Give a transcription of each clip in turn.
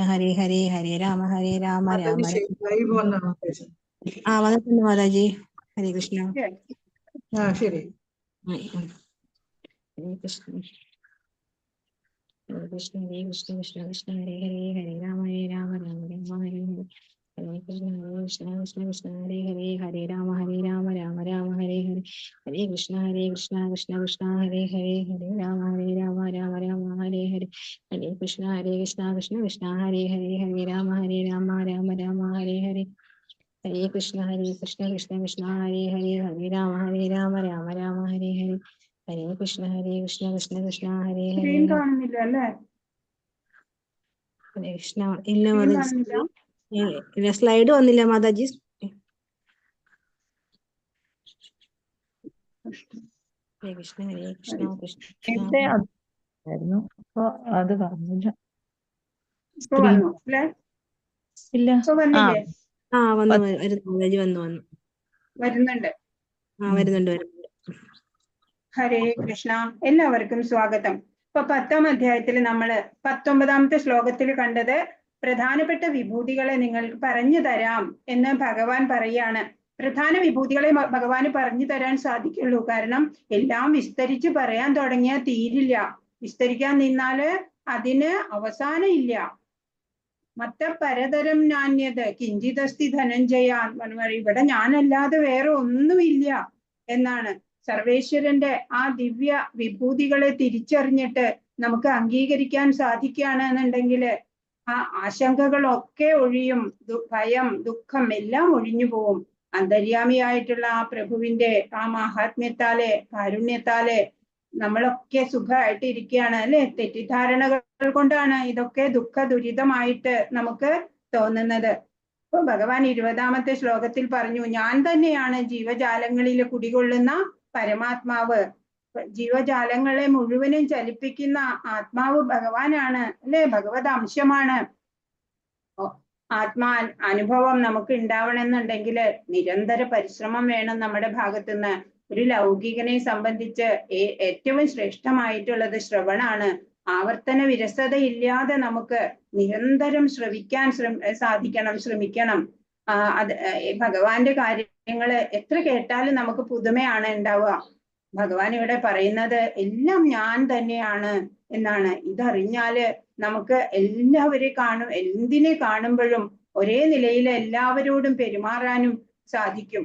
ഹരേ ഹരേ ഹരേ രാമ രാമ രാമ. ആ വന്നിട്ടുണ്ട് മാതാജി. ഹരേ കൃഷ്ണ. ശരി. ഹരേ കൃഷ്ണ ഹരേ കൃഷ്ണ ഹരേ കൃഷ്ണ കൃഷ്ണ കൃഷ്ണ ഹരേ ഹരേ ഹരേ രാമ രാമ രാമ ഹരേ ഹരേ. ഹരേ കൃഷ്ണ കൃഷ്ണ കൃഷ്ണ കൃഷ്ണ ഹരേ ഹരേ ഹരേ രാമ രാമ രാമ ഹരേ ഹരേ. ഹരേ കൃഷ്ണ കൃഷ്ണ കൃഷ്ണ ഹരേ ഹരേ ഹരേ രാമ രാമ രാമ ഹരേ ഹരേ. ഹരേ കൃഷ്ണ കൃഷ്ണ കൃഷ്ണ ഹരേ ഹരേ ഹരേ രാമ രാമ രാമ ഹരേ ഹരേ. ഹരേ കൃഷ്ണ കൃഷ്ണ കൃഷ്ണ ഹരേ ഹരേ ഹരേ രാമ രാമ ഹരേ ഹരേ. ഹരേ കൃഷ്ണ കൃഷ്ണ കൃഷ്ണ ഹരേ ഹരേ. കാണുന്നില്ല അല്ലേ? ഹരേ കൃഷ്ണ. ഇല്ല മാതാജി, സ്ലൈഡ് വന്നില്ല മാതാജി. ഹരേ കൃഷ്ണ കൃഷ്ണ കൃഷ്ണ. അപ്പൊ അത് പറഞ്ഞില്ല. ഇല്ല വരുന്നുണ്ട്. വരുന്നുണ്ട്. ഹരേ കൃഷ്ണ. എല്ലാവർക്കും സ്വാഗതം. ഇപ്പൊ 10ാം അധ്യായത്തിൽ നമ്മള് 19ാമത്തെ ശ്ലോകത്തിൽ കണ്ടത് പ്രധാനപ്പെട്ട വിഭൂതികളെ നിങ്ങൾക്ക് പറഞ്ഞു തരാം എന്ന് ഭഗവാൻ പറയാണ്. പ്രധാന വിഭൂതികളെ ഭഗവാന് പറഞ്ഞു തരാൻ സാധിക്കുള്ളൂ. കാരണം എല്ലാം വിസ്തരിച്ച് പറയാൻ തുടങ്ങിയാൽ തീരില്ല. വിസ്തരിക്കാൻ നിന്നാല് അതിന് അവസാനം ഇല്ല. മറ്റ പരതരം നാണ്യത് കിഞ്ചിതസ്തി ധനഞ്ജയ. ഇവിടെ ഞാനല്ലാതെ വേറെ ഒന്നുമില്ല എന്നാണ്. സർവേശ്വരന്റെ ആ ദിവ്യ വിഭൂതികളെ തിരിച്ചറിഞ്ഞിട്ട് നമുക്ക് അംഗീകരിക്കാൻ സാധിക്കുകയാണ് എന്നുണ്ടെങ്കിൽ ആ ആശങ്കകളൊക്കെ ഒഴിയും. ഭയം, ദുഃഖം എല്ലാം ഒഴിഞ്ഞു പോവും. അന്തര്യാമിയായിട്ടുള്ള ആ പ്രഭുവിന്റെ ആ മഹാത്മ്യത്താലെ, കാരുണ്യത്താലെ നമ്മളൊക്കെ സുഖമായിട്ട് ഇരിക്കുകയാണ് അല്ലെ. തെറ്റിദ്ധാരണകൾ കൊണ്ടാണ് ഇതൊക്കെ ദുഃഖ ദുരിതമായിട്ട് നമുക്ക് തോന്നുന്നത്. ഇപ്പൊ ഭഗവാൻ 20ാമത്തെ ശ്ലോകത്തിൽ പറഞ്ഞു, ഞാൻ തന്നെയാണ് ജീവജാലങ്ങളിൽ കുടികൊള്ളുന്ന പരമാത്മാവ്. ജീവജാലങ്ങളെ മുഴുവനും ചലിപ്പിക്കുന്ന ആത്മാവ് ഭഗവാനാണ് അല്ലെ. ഭഗവത് അംശമാണ്. ആത്മാ അനുഭവം നമുക്ക് ഉണ്ടാവണമെന്നുണ്ടെങ്കിൽ നിരന്തര പരിശ്രമം വേണം നമ്മുടെ ഭാഗത്തുനിന്ന്. ഒരു ലൗകികനെ സംബന്ധിച്ച് ഏറ്റവും ശ്രേഷ്ഠമായിട്ടുള്ളത് ശ്രവണാണ്. ആവർത്തന വിരസതയില്ലാതെ നമുക്ക് നിരന്തരം ശ്രവിക്കാൻ ശ്രമിക്കണം. അത് ഭഗവാന്റെ കാര്യങ്ങള് എത്ര കേട്ടാലും നമുക്ക് പുതുമയാണ് ഉണ്ടാവുക. ഭഗവാൻ ഇവിടെ പറയുന്നത് എല്ലാം ഞാൻ തന്നെയാണ് എന്നാണ്. ഇതറിഞ്ഞാല് നമുക്ക് എല്ലാവരെയും എന്തിനെ കാണുമ്പോഴും ഒരേ നിലയിൽ എല്ലാവരോടും പെരുമാറാനും സാധിക്കും.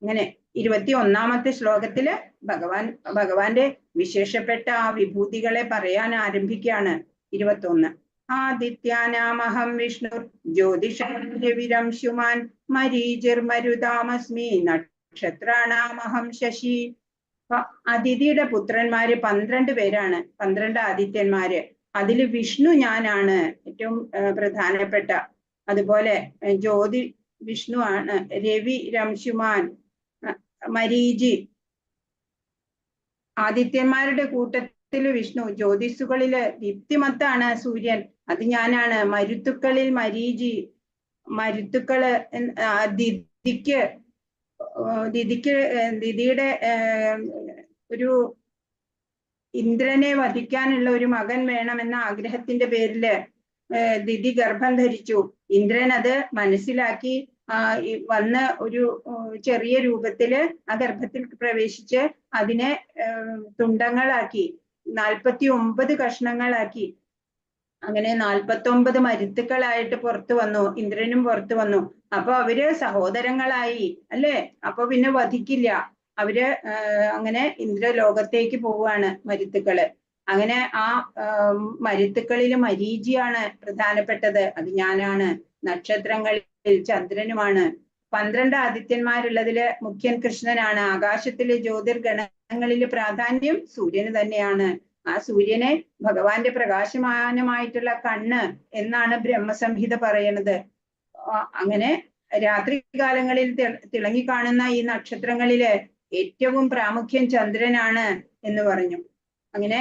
അങ്ങനെ 21ാമത്തെ ശ്ലോകത്തില് ഭഗവാന്റെ വിശേഷപ്പെട്ട ആ വിഭൂതികളെ പറയാൻ ആരംഭിക്കുകയാണ്. 21. ആദിത്യാനാമഹം വിഷ്ണു ജ്യോതിഷവിരംശുമാൻ മരീചിർമരുതാമസ്മി നക്ഷത്രാണാമഹം ശശി. അതിഥിയുടെ പുത്രന്മാര് 12 പേരാണ്, 12 ആദിത്യന്മാര്. അതില് വിഷ്ണു ഞാനാണ് ഏറ്റവും പ്രധാനപ്പെട്ട. അതുപോലെ ജ്യോതി വിഷ്ണു ആണ്. രവി, രംശുമാൻ, മരീചി. ആദിത്യന്മാരുടെ കൂട്ടത്തില് വിഷ്ണു. ജ്യോതിസുകളില് ദീപ്തിമത്താണ് സൂര്യൻ, അത് ഞാനാണ്. മരുത്തുക്കളിൽ മരീചി. മരുത്തുക്കള് ദിതിയുടെ ഒരു ഇന്ദ്രനെ വധിക്കാനുള്ള ഒരു മകൻ വേണമെന്ന ആഗ്രഹത്തിന്റെ പേരില് ദിതി ഗർഭം ധരിച്ചു. ഇന്ദ്രൻ അത് മനസ്സിലാക്കി വന്ന് ഒരു ചെറിയ രൂപത്തില് ആ ഗർഭത്തിൽ പ്രവേശിച്ച് അതിനെ തുണ്ടങ്ങളാക്കി 49 കഷ്ണങ്ങളാക്കി. അങ്ങനെ 49 മരുത്തുക്കളായിട്ട് പുറത്തു വന്നു. ഇന്ദ്രനും പുറത്തു വന്നു. അപ്പൊ അവര് സഹോദരങ്ങളായി അല്ലേ. അപ്പൊ പിന്നെ വധിക്കില്ല. അവര് അങ്ങനെ ഇന്ദ്രലോകത്തേക്ക് പോവുകയാണ് മരുത്തുക്കള്. അങ്ങനെ ആ മരുത്തുക്കളിൽ മരീചിയാണ് പ്രധാനപ്പെട്ടത്, അത് ഞാനാണ്. നക്ഷത്രങ്ങളിൽ ചന്ദ്രനുമാണ്. 12 ആദിത്യന്മാരുള്ളതില് മുഖ്യൻ കൃഷ്ണനാണ്. ആകാശത്തിലെ ജ്യോതിർഗണങ്ങളിൽ പ്രാധാന്യം സൂര്യന് തന്നെയാണ്. ആ സൂര്യനെ ഭഗവാന്റെ പ്രകാശമാനമായിട്ടുള്ള കണ്ണ് എന്നാണ് ബ്രഹ്മസംഹിത പറയുന്നത്. അങ്ങനെ രാത്രികാലങ്ങളിൽ തിളങ്ങിക്കാണുന്ന ഈ നക്ഷത്രങ്ങളില് ഏറ്റവും പ്രാമുഖ്യം ചന്ദ്രനാണ് എന്ന് പറഞ്ഞു. അങ്ങനെ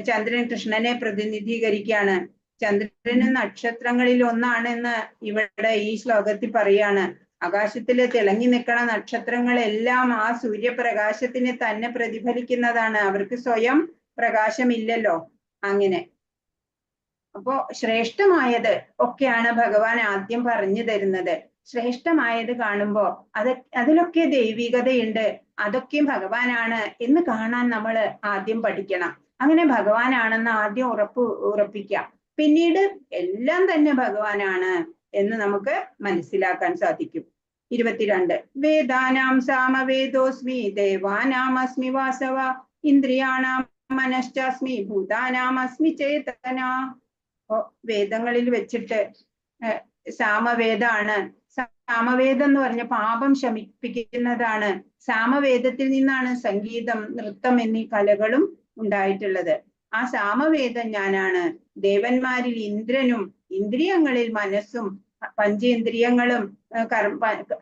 ചന്ദ്രൻ കൃഷ്ണനെ പ്രതിനിധീകരിക്കുകയാണ്. ചന്ദ്രന് നക്ഷത്രങ്ങളിൽ ഒന്നാണെന്ന് ഇവിടെ ഈ ശ്ലോകത്തിൽ പറയാണ്. ആകാശത്തില് തിളങ്ങി നിൽക്കുന്ന നക്ഷത്രങ്ങളെല്ലാം ആ സൂര്യപ്രകാശത്തിന് തന്നെ പ്രതിഫലിക്കുന്നതാണ്. അവർക്ക് സ്വയം പ്രകാശമില്ലല്ലോ. അങ്ങനെ അപ്പോ ശ്രേഷ്ഠമായത് ഒക്കെയാണ് ഭഗവാൻ ആദ്യം പറഞ്ഞു തരുന്നത്. ശ്രേഷ്ഠമായത് കാണുമ്പോ അതിലൊക്കെ ദൈവികതയുണ്ട്, അതൊക്കെയും ഭഗവാനാണ് എന്ന് കാണാൻ നമ്മൾ ആദ്യം പഠിക്കണം. അങ്ങനെ ഭഗവാനാണെന്ന് ആദ്യം ഉറപ്പിക്കാം. പിന്നീട് എല്ലാം തന്നെ ഭഗവാനാണ് എന്ന് നമുക്ക് മനസ്സിലാക്കാൻ സാധിക്കും. 22 വേദാനാം സാമവേദോസ്മി ദേവാനാമസ്മി വാസവ ഇന്ദ്രിയാണാം മനശ്ചാസ്മി ഭൂതാനാമസ്മി ചേതന. വേദങ്ങളിൽ വെച്ചിട്ട് സാമവേദാണ്. സാമവേദം എന്ന് പറഞ്ഞ പാപം ശമിപ്പിക്കുന്നതാണ്. സാമവേദത്തിൽ നിന്നാണ് സംഗീതം, നൃത്തം എന്നീ കലകളും ഉണ്ടായിട്ടുള്ളത്. ആ സാമവേദം ഞാനാണ്. ദേവന്മാരിൽ ഇന്ദ്രനും, ഇന്ദ്രിയങ്ങളിൽ മനസ്സും, പഞ്ചേന്ദ്രിയങ്ങളും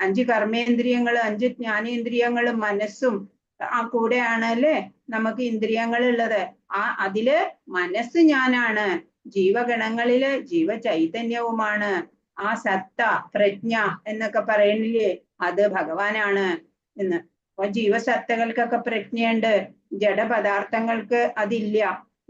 5 കർമ്മേന്ദ്രിയങ്ങളും 5 ജ്ഞാനേന്ദ്രിയങ്ങളും മനസ്സും കൂടെയാണ് അല്ലേ നമുക്ക് ഇന്ദ്രിയങ്ങൾ ഉള്ളത്. അതില് മനസ്സ് ഞാനാണ്. ജീവഗണങ്ങളില് ജീവചൈതന്യവുമാണ്. ആ സത്ത, പ്രജ്ഞ എന്നൊക്കെ പറയുന്നില്ലേ, അത് ഭഗവാനാണ് എന്ന്. അപ്പൊ ജീവസത്തകൾക്കൊക്കെ പ്രജ്ഞയുണ്ട്, ജഡപദാർത്ഥങ്ങൾക്ക് അതില്ല.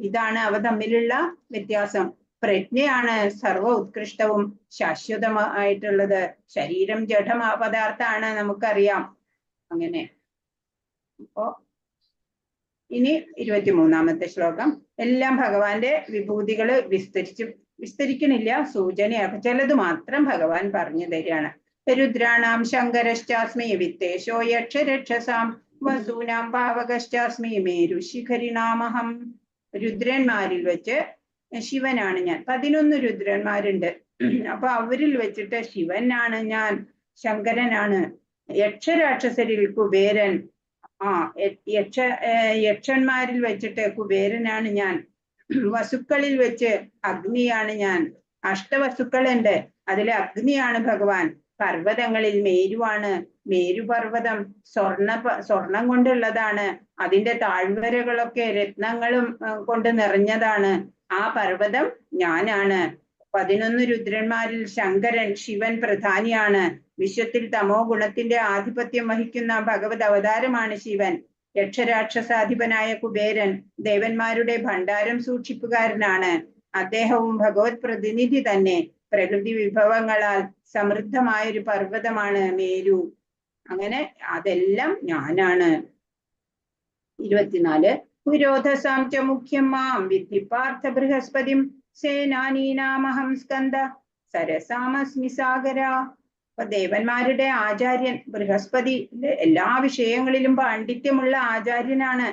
ഇതാണ് അവ തമ്മിലുള്ള വ്യത്യാസം. പ്രജ്ഞയാണ് സർവ ഉത്കൃഷ്ടവും ശാശ്വതമായിട്ടുള്ളത്. ശരീരം ജഡ പദാർത്ഥാണ്, നമുക്കറിയാം. അങ്ങനെ അപ്പോ ഇനി 23-ാമത്തെ ശ്ലോകം. എല്ലാം ഭഗവാന്റെ വിഭൂതികള് വിസ്തരിക്കണില്ല, സൂചനയാക്കും. ചിലത് മാത്രം ഭഗവാൻ പറഞ്ഞു തരികയാണ്. രുദ്രാണാം ശങ്കരശ്ചാസ്മി വിത്തേശോ യക്ഷരക്ഷസാം വസൂനാം പാവകശ്ചാസ്മി മേരു ശിഖരിണാമഹം. രുദ്രന്മാരിൽ വെച്ച് ശിവനാണ് ഞാൻ. 11 രുദ്രന്മാരുണ്ട്. അപ്പൊ അവരിൽ വെച്ചിട്ട് ശിവനാണ് ഞാൻ, ശങ്കരനാണ്. യക്ഷരാക്ഷസരിൽ കുബേരൻ, യക്ഷന്മാരിൽ വെച്ചിട്ട് കുബേരനാണ് ഞാൻ. വസുക്കളിൽ വെച്ച് അഗ്നിയാണ് ഞാൻ. അഷ്ടവസുക്കളുണ്ട്, അതിലെ അഗ്നിയാണ് ഭഗവാൻ. പർവ്വതങ്ങളിൽ മേരുവാണ്. മേരുപർവ്വതം സ്വർണം കൊണ്ടുള്ളതാണ്. അതിന്റെ താഴ്വരകളൊക്കെ രത്നങ്ങളും കൊണ്ട് നിറഞ്ഞതാണ്. ആ പർവ്വതം ഞാനാണ്. 11 രുദ്രന്മാരിൽ ശങ്കരൻ, ശിവൻ പ്രധാനിയാണ്. വിശ്വത്തിൽ തമോ ഗുണത്തിന്റെ ആധിപത്യം വഹിക്കുന്ന ഭഗവത് അവതാരമാണ് ശിവൻ. യക്ഷരാക്ഷസാധിപനായ കുബേരൻ ദേവന്മാരുടെ ഭണ്ഡാരം സൂക്ഷിപ്പുകാരനാണ്. അദ്ദേഹവും ഭഗവത് പ്രതിനിധി തന്നെ. പ്രകൃതി വിഭവങ്ങളാൽ സമൃദ്ധമായൊരു പർവ്വതമാണ് മേരു. അങ്ങനെ അതെല്ലാം ഞാനാണ്. 24 പുരോധസാം ച മുഖ്യം മാം വിദ്ധി പാർത്ഥ ബൃഹസ്പതിം സേനാനീനാമഹം സ്കന്ദ സരസാമസ്മി സാഗര. അപ്പൊ ദേവന്മാരുടെ ആചാര്യൻ ബൃഹസ്പതി, എല്ലാ വിഷയങ്ങളിലും പാണ്ഡിത്യമുള്ള ആചാര്യനാണ്.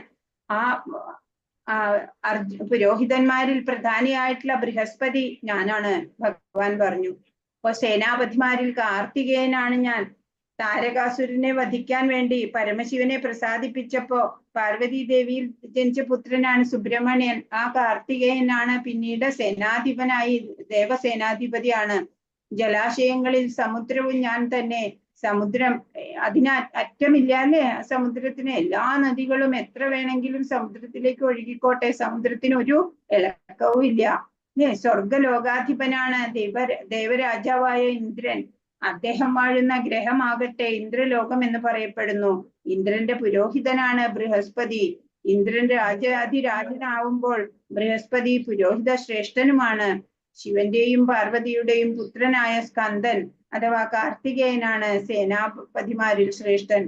പുരോഹിതന്മാരിൽ പ്രധാനിയായിട്ടുള്ള ബൃഹസ്പതി ഞാനാണ് ഭഗവാൻ പറഞ്ഞു. അപ്പൊ സേനാപതിമാരിൽ കാർത്തികേയനാണ് ഞാൻ. താരകാസുരനെ വധിക്കാൻ വേണ്ടി പരമശിവനെ പ്രസാദിപ്പിച്ചപ്പോ പാർവതി ദേവിയിൽ ജനിച്ച പുത്രനാണ് സുബ്രഹ്മണ്യൻ. ആ കാർത്തികേയനാണ് പിന്നീട് സേനാധിപനായി, ദേവസേനാധിപതിയാണ്. ജലാശയങ്ങളിൽ സമുദ്രവും ഞാൻ തന്നെ. സമുദ്രം അറ്റമില്ല അല്ലേ സമുദ്രത്തിന്. എല്ലാ നദികളും എത്ര വേണമെങ്കിലും സമുദ്രത്തിലേക്ക് ഒഴുകിക്കോട്ടെ, സമുദ്രത്തിന് ഒരു ഇളക്കവും ഇല്ല. സ്വർഗലോകാധിപനാണ് ദേവരാജാവായ ഇന്ദ്രൻ. അദ്ദേഹം വാഴുന്ന ഗ്രഹമാകട്ടെ ഇന്ദ്രലോകം എന്ന് പറയപ്പെടുന്നു. ഇന്ദ്രന്റെ പുരോഹിതനാണ് ബൃഹസ്പതി. ഇന്ദ്രൻ രാജാധിരാജനാവുമ്പോൾ ബൃഹസ്പതി പുരോഹിത ശ്രേഷ്ഠനുമാണ്. ശിവന്റെയും പാർവതിയുടെയും പുത്രനായ സ്കന്ദൻ അഥവാ കാർത്തികേയനാണ് സേനാപതിമാരിൽ ശ്രേഷ്ഠൻ.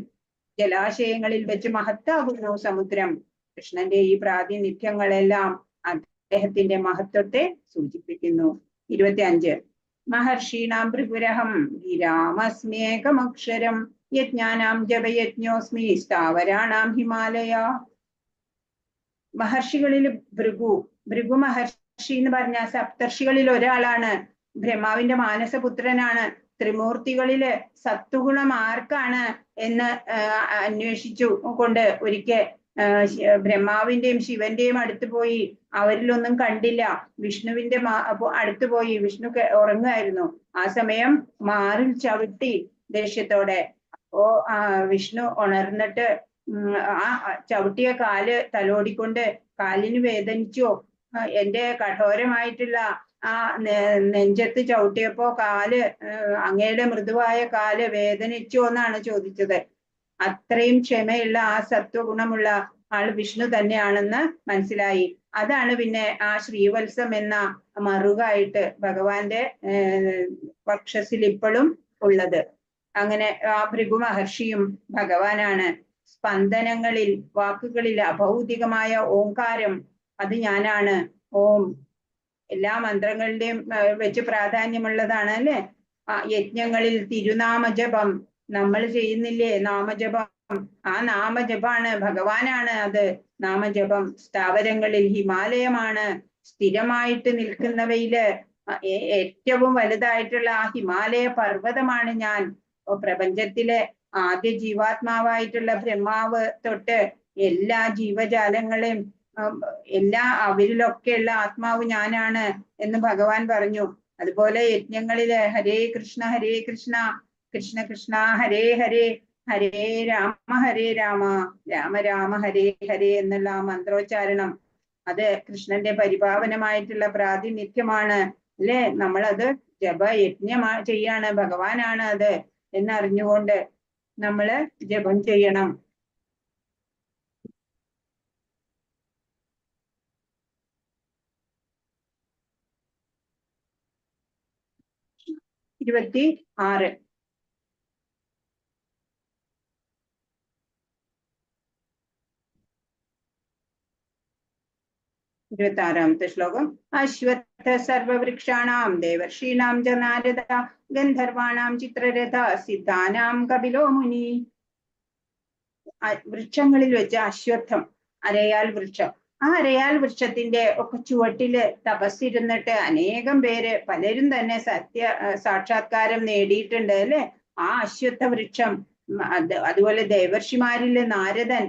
ജലാശയങ്ങളിൽ വെച്ച് മഹത്താകുന്നു സമുദ്രം. കൃഷ്ണന്റെ ഈ പ്രാതിനിധ്യങ്ങളെല്ലാം അദ്ദേഹത്തിന്റെ മഹത്വത്തെ സൂചിപ്പിക്കുന്നു. 25 മഹർഷീണാം ഭൃഗുരഹം ഗിരാമസ്മ്യേകമക്ഷരം യജ്ഞാനാം ജപയജ്ഞോസ്മി സ്ഥാവരാണാം ഹിമാലയ. മഹർഷികളിൽ ഭൃഗു മഹർഷി എന്ന് പറഞ്ഞ സപ്തർഷികളിൽ ഒരാളാണ്. ബ്രഹ്മാവിന്റെ മാനസപുത്രനാണ്. ത്രിമൂർത്തികളില് സത്വഗുണം ആർക്കാണ് എന്ന് അന്വേഷിച്ചു കൊണ്ട് ഒരിക്കൽ ബ്രഹ്മാവിന്റെയും ശിവന്റെയും അടുത്ത് പോയി. അവരിലൊന്നും കണ്ടില്ല. വിഷ്ണുവിന്റെ അടുത്ത് പോയി. വിഷ്ണു ഉറങ്ങുമായിരുന്നു. ആ സമയം മാറിൽ ചവിട്ടി ദേഷ്യത്തോടെ. അപ്പോ വിഷ്ണു ഉണർന്നിട്ട് ആ ചവിട്ടിയ കാല് തലോടിക്കൊണ്ട്, കാലിന് വേദനിച്ചോ? എന്റെ കഠോരമായിട്ടുള്ള ആ നെഞ്ചത്ത് ചവിട്ടിയപ്പോ കാല്, അങ്ങയുടെ മൃദുവായ കാല് വേദനിച്ചോ എന്നാണ് ചോദിച്ചത്. അത്രയും ക്ഷമയുള്ള ആ സത്വഗുണമുള്ള ആൾ വിഷ്ണു തന്നെയാണെന്ന് മനസ്സിലായി. അതാണ് പിന്നെ ആ ശ്രീവത്സം എന്ന മറുകായിട്ട് ഭഗവാന്റെ വക്ഷസിൽ ഇപ്പോഴും ഉള്ളത്. അങ്ങനെ ആ ഭൃഗു മഹർഷിയും ഭഗവാനാണ്. സ്പന്ദനങ്ങളിൽ, വാക്കുകളിൽ അഭൗതികമായ ഓംകാരം അത് ഞാനാണ്. ഓം എല്ലാ മന്ത്രങ്ങളുടെയും വെച്ച് പ്രാധാന്യമുള്ളതാണ് അല്ലെ. യജ്ഞങ്ങളിൽ തിരുനാമജപം നമ്മൾ ചെയ്യുന്നില്ലേ, നാമജപം. ആ നാമജപാണ്, ഭഗവാനാണ് അത് നാമജപം. സ്ഥാവരങ്ങളിൽ ഹിമാലയമാണ്. സ്ഥിരമായിട്ട് നിൽക്കുന്നവയില് ഏറ്റവും വലുതായിട്ടുള്ള ആ ഹിമാലയ പർവ്വതമാണ് ഞാൻ. പ്രപഞ്ചത്തിലെ ആദ്യ ജീവാത്മാവായിട്ടുള്ള ബ്രഹ്മാവ് തൊട്ട് എല്ലാ ജീവജാലങ്ങളെയും അവരിലൊക്കെയുള്ള ആത്മാവ് ഞാനാണ് എന്ന് ഭഗവാൻ പറഞ്ഞു. അതുപോലെ യജ്ഞങ്ങളില് ഹരേ കൃഷ്ണ കൃഷ്ണ കൃഷ്ണ ഹരേ ഹരേ, ഹരേ രാമ രാമ രാമ ഹരേ ഹരേ എന്നുള്ള ആ മന്ത്രോച്ചാരണം അത് കൃഷ്ണന്റെ പരിപാവനമായിട്ടുള്ള പ്രാതിനിധ്യമാണ് അല്ലെ. നമ്മളത് ജപയജ്ഞം ചെയ്യാണ്, ഭഗവാനാണ് അത് എന്നറിഞ്ഞുകൊണ്ട് നമ്മള് ജപം ചെയ്യണം. ഇരുപത്തി 26ാമത്തെ ശ്ലോകം. അശ്വത്ഥ സർവവൃക്ഷാണാം ദേവർഷീണാം ച നാരദ ഗന്ധർവാണാം ചിത്രരഥ സിദ്ധാനാം കപിലോ മുനി. വൃക്ഷങ്ങളിൽ വെച്ച് അശ്വത്ഥം, അരയാൽ വൃക്ഷം. ആ അരയാൽ വൃക്ഷത്തിന്റെ ഒക്കെ ചുവട്ടില് തപസ്സിരുന്നിട്ട് അനേകം പേര്, പലരും തന്നെ സാക്ഷാത്കാരം നേടിയിട്ടുണ്ട് അല്ലെ. ആ അശ്വത്ഥ വൃക്ഷം. അതുപോലെ ദേവർഷിമാരില് നാരദൻ,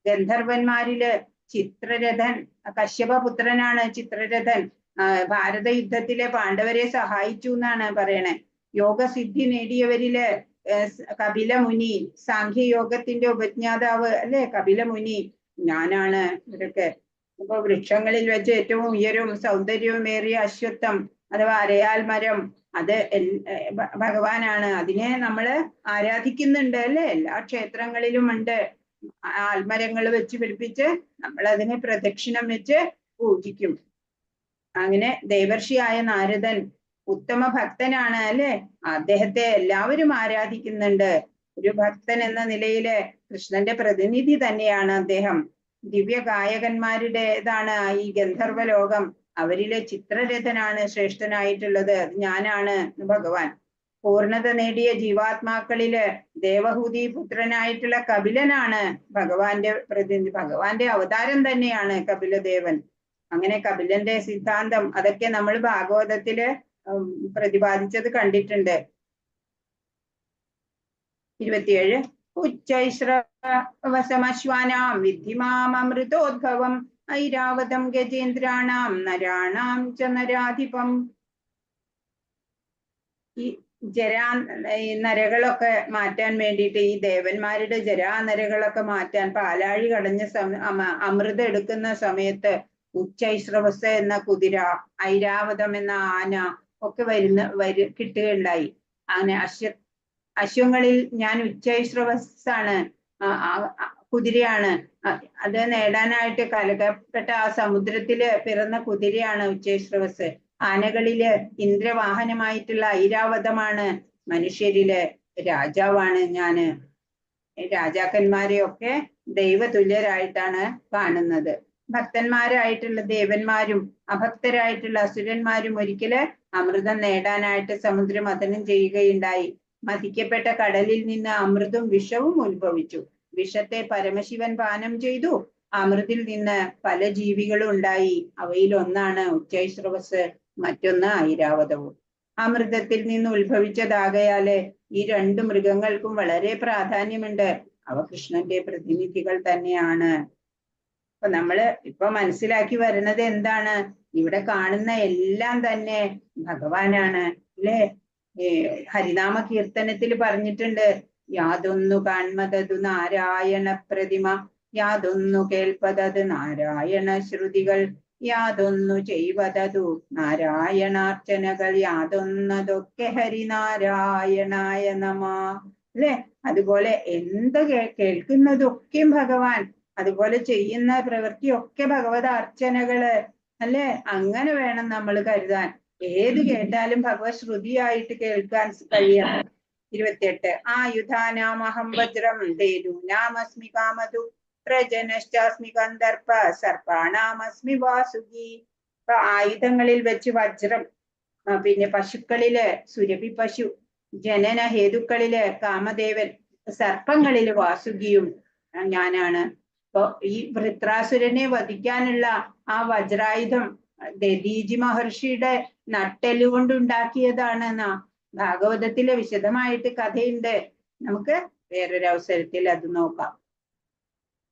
ഗന്ധർവന്മാരില് ചിത്രരഥൻ, കശ്യപപുത്രനാണ് ചിത്രരഥൻ. ഭാരത യുദ്ധത്തിലെ പാണ്ഡവരെ സഹായിച്ചു എന്നാണ് പറയണേ. യോഗസിദ്ധി നേടിയവരില് കപിലമുനി, സാഖ്യയോഗത്തിന്റെ ഉപജ്ഞാതാവ് അല്ലെ കപിലമുനി, ഞാനാണ് ഇവരൊക്കെ. അപ്പൊ വൃക്ഷങ്ങളിൽ വെച്ച് ഏറ്റവും ഉയരവും സൗന്ദര്യവുമേറിയ അശ്വത്ഥം അഥവാ അരയാൽ മരം അത് ഭഗവാനാണ്. അതിനെ നമ്മള് ആരാധിക്കുന്നുണ്ട് അല്ലെ. എല്ലാ ക്ഷേത്രങ്ങളിലും ഉണ്ട്. ആൽമരങ്ങൾ വെച്ച് പിടിപ്പിച്ച് നമ്മൾ അതിനെ പ്രദക്ഷിണം വെച്ച് പൂജിക്കും. അങ്ങനെ ദേവർഷിയായ നാരദൻ ഉത്തമ ഭക്തനാണ് അല്ലെ. അദ്ദേഹത്തെ എല്ലാവരും ആരാധിക്കുന്നുണ്ട്. ഒരു ഭക്തൻ എന്ന നിലയില് കൃഷ്ണന്റെ പ്രതിനിധി തന്നെയാണ് അദ്ദേഹം. ദിവ്യ ഗായകന്മാരുടേതാണ് ഈ ഗന്ധർവ ലോകം. അവരിലെ ചിത്രരഥനാണ് ശ്രേഷ്ഠനായിട്ടുള്ളത്. അത് ഞാനാണ് ഭഗവാൻ. പൂർണ്ണത നേടിയ ജീവാത്മാക്കളില് ദേവഹൂതി പുത്രനായിട്ടുള്ള കപിലനാണ് ഭഗവാന്റെ പ്രതിനിധി. ഭഗവാന്റെ അവതാരം തന്നെയാണ് കപിലദേവൻ. അങ്ങനെ കപിലന്റെ സിദ്ധാന്തം അതൊക്കെ നമ്മൾ ഭാഗവതത്തില് പ്രതിപാദിച്ചത് കണ്ടിട്ടുണ്ട്. 27 ഉച്ചൈശ്രവസമശ്വാനാം വിദ്ധിമാമൃതോദ്ഭവം ഐരാവതം ഗജേന്ദ്രാണാം നരാണാം ച നരാധിപം. ഈ നരകളൊക്കെ മാറ്റാൻ വേണ്ടിയിട്ട്, ഈ ദേവന്മാരുടെ നരകളൊക്കെ മാറ്റാൻ പാലാഴി കടഞ്ഞ അമൃതം എടുക്കുന്ന സമയത്ത് ഉച്ചൈശ്രവസ് എന്ന കുതിര, ഐരാവതം എന്ന ആന ഒക്കെ കിട്ടുകയുണ്ടായി. അങ്ങനെ അശ്വങ്ങളിൽ ഞാൻ ഉച്ചൈശ്രവസ്സാണ്, കുതിരയാണ്. അത് നേടാനായിട്ട് കലകപ്പെട്ട ആ സമുദ്രത്തില് പിറന്ന കുതിരയാണ് ഉച്ചൈശ്രവസ്. ആനകളില് ഇന്ദ്രവാഹനമായിട്ടുള്ള ഐരാവതമാണ്. മനുഷ്യരില് രാജാവാണ് ഞാന്. രാജാക്കന്മാരെയൊക്കെ ദൈവതുല്യരായിട്ടാണ് കാണുന്നത്. ഭക്തന്മാരായിട്ടുള്ള ദേവന്മാരും അഭക്തരായിട്ടുള്ള അസുരന്മാരും ഒരിക്കല് അമൃതം നേടാനായിട്ട് സമുദ്രമഥനം ചെയ്യുകയുണ്ടായി. മതിക്കപ്പെട്ട കടലിൽ നിന്ന് അമൃതും വിഷവും ഉത്ഭവിച്ചു. വിഷത്തെ പരമശിവൻ പാനം ചെയ്തു. അമൃതിൽ നിന്ന് പല ജീവികളും ഉണ്ടായി. അവയിൽ ഒന്നാണ് ഉച്ചൈശ്രവസ്, മറ്റൊന്ന് ഐരാവതവും. അമൃതത്തിൽ നിന്ന് ഉത്ഭവിച്ചതാകയാല് ഈ രണ്ടു മൃഗങ്ങൾക്കും വളരെ പ്രാധാന്യമുണ്ട്. അവ കൃഷ്ണന്റെ പ്രതിനിധികൾ തന്നെയാണ്. അപ്പൊ നമ്മള് ഇപ്പൊ മനസ്സിലാക്കി വരുന്നത് എന്താണ്? ഇവിടെ കാണുന്ന എല്ലാം തന്നെ ഭഗവാനാണ് അല്ലേ. ഹരിനാമ കീർത്തനത്തിൽ പറഞ്ഞിട്ടുണ്ട്, യാതൊന്നു കാൺമതതു നാരായണ പ്രതിമ, യാതൊന്നു കേൾപ്പതത് നാരായണ ശ്രുതികൾ, യാതൊന്നു ചെയ്വതതു നാരായണാർച്ചനകൾ, യാതൊന്നതൊക്കെ ഹരിനാരായണായ നമ അല്ലെ. അതുപോലെ എന്ത് കേൾക്കുന്നതൊക്കെയും ഭഗവാൻ. അതുപോലെ ചെയ്യുന്ന പ്രവൃത്തിയൊക്കെ ഭഗവത് അർച്ചനകള് അല്ലെ? അങ്ങനെ വേണം നമ്മൾ കരുതാൻ. ഏത് കേട്ടാലും ഭഗവത് ശ്രുതിയായിട്ട് കേൾക്കാൻ കഴിയണം. 28 ആയുധാനാമഹം വജ്രം ധേനൂനാമസ്മി കാമധു പ്രജനശ്ചാസ്മി കന്ദർപ്പ സർപ്പാണാമസ്മി വാസുകി. ഇപ്പൊ ആയുധങ്ങളിൽ വെച്ച് വജ്രം, പിന്നെ പശുക്കളില് സുരഭി പശു, ജനന ഹേതുക്കളില് കാമദേവൻ, സർപ്പങ്ങളില് വാസുകിയും ഞാനാണ്. അപ്പൊ ഈ വൃത്രാസുരനെ വധിക്കാനുള്ള ആ വജ്രായുധം ദധീചി മഹർഷിയുടെ നട്ടെല്ലുകൊണ്ടുണ്ടാക്കിയതാണെന്നാ ഭാഗവതത്തിലെ വിശദമായിട്ട് കഥയുണ്ട്. നമുക്ക് വേറൊരു അവസരത്തിൽ അത് നോക്കാം.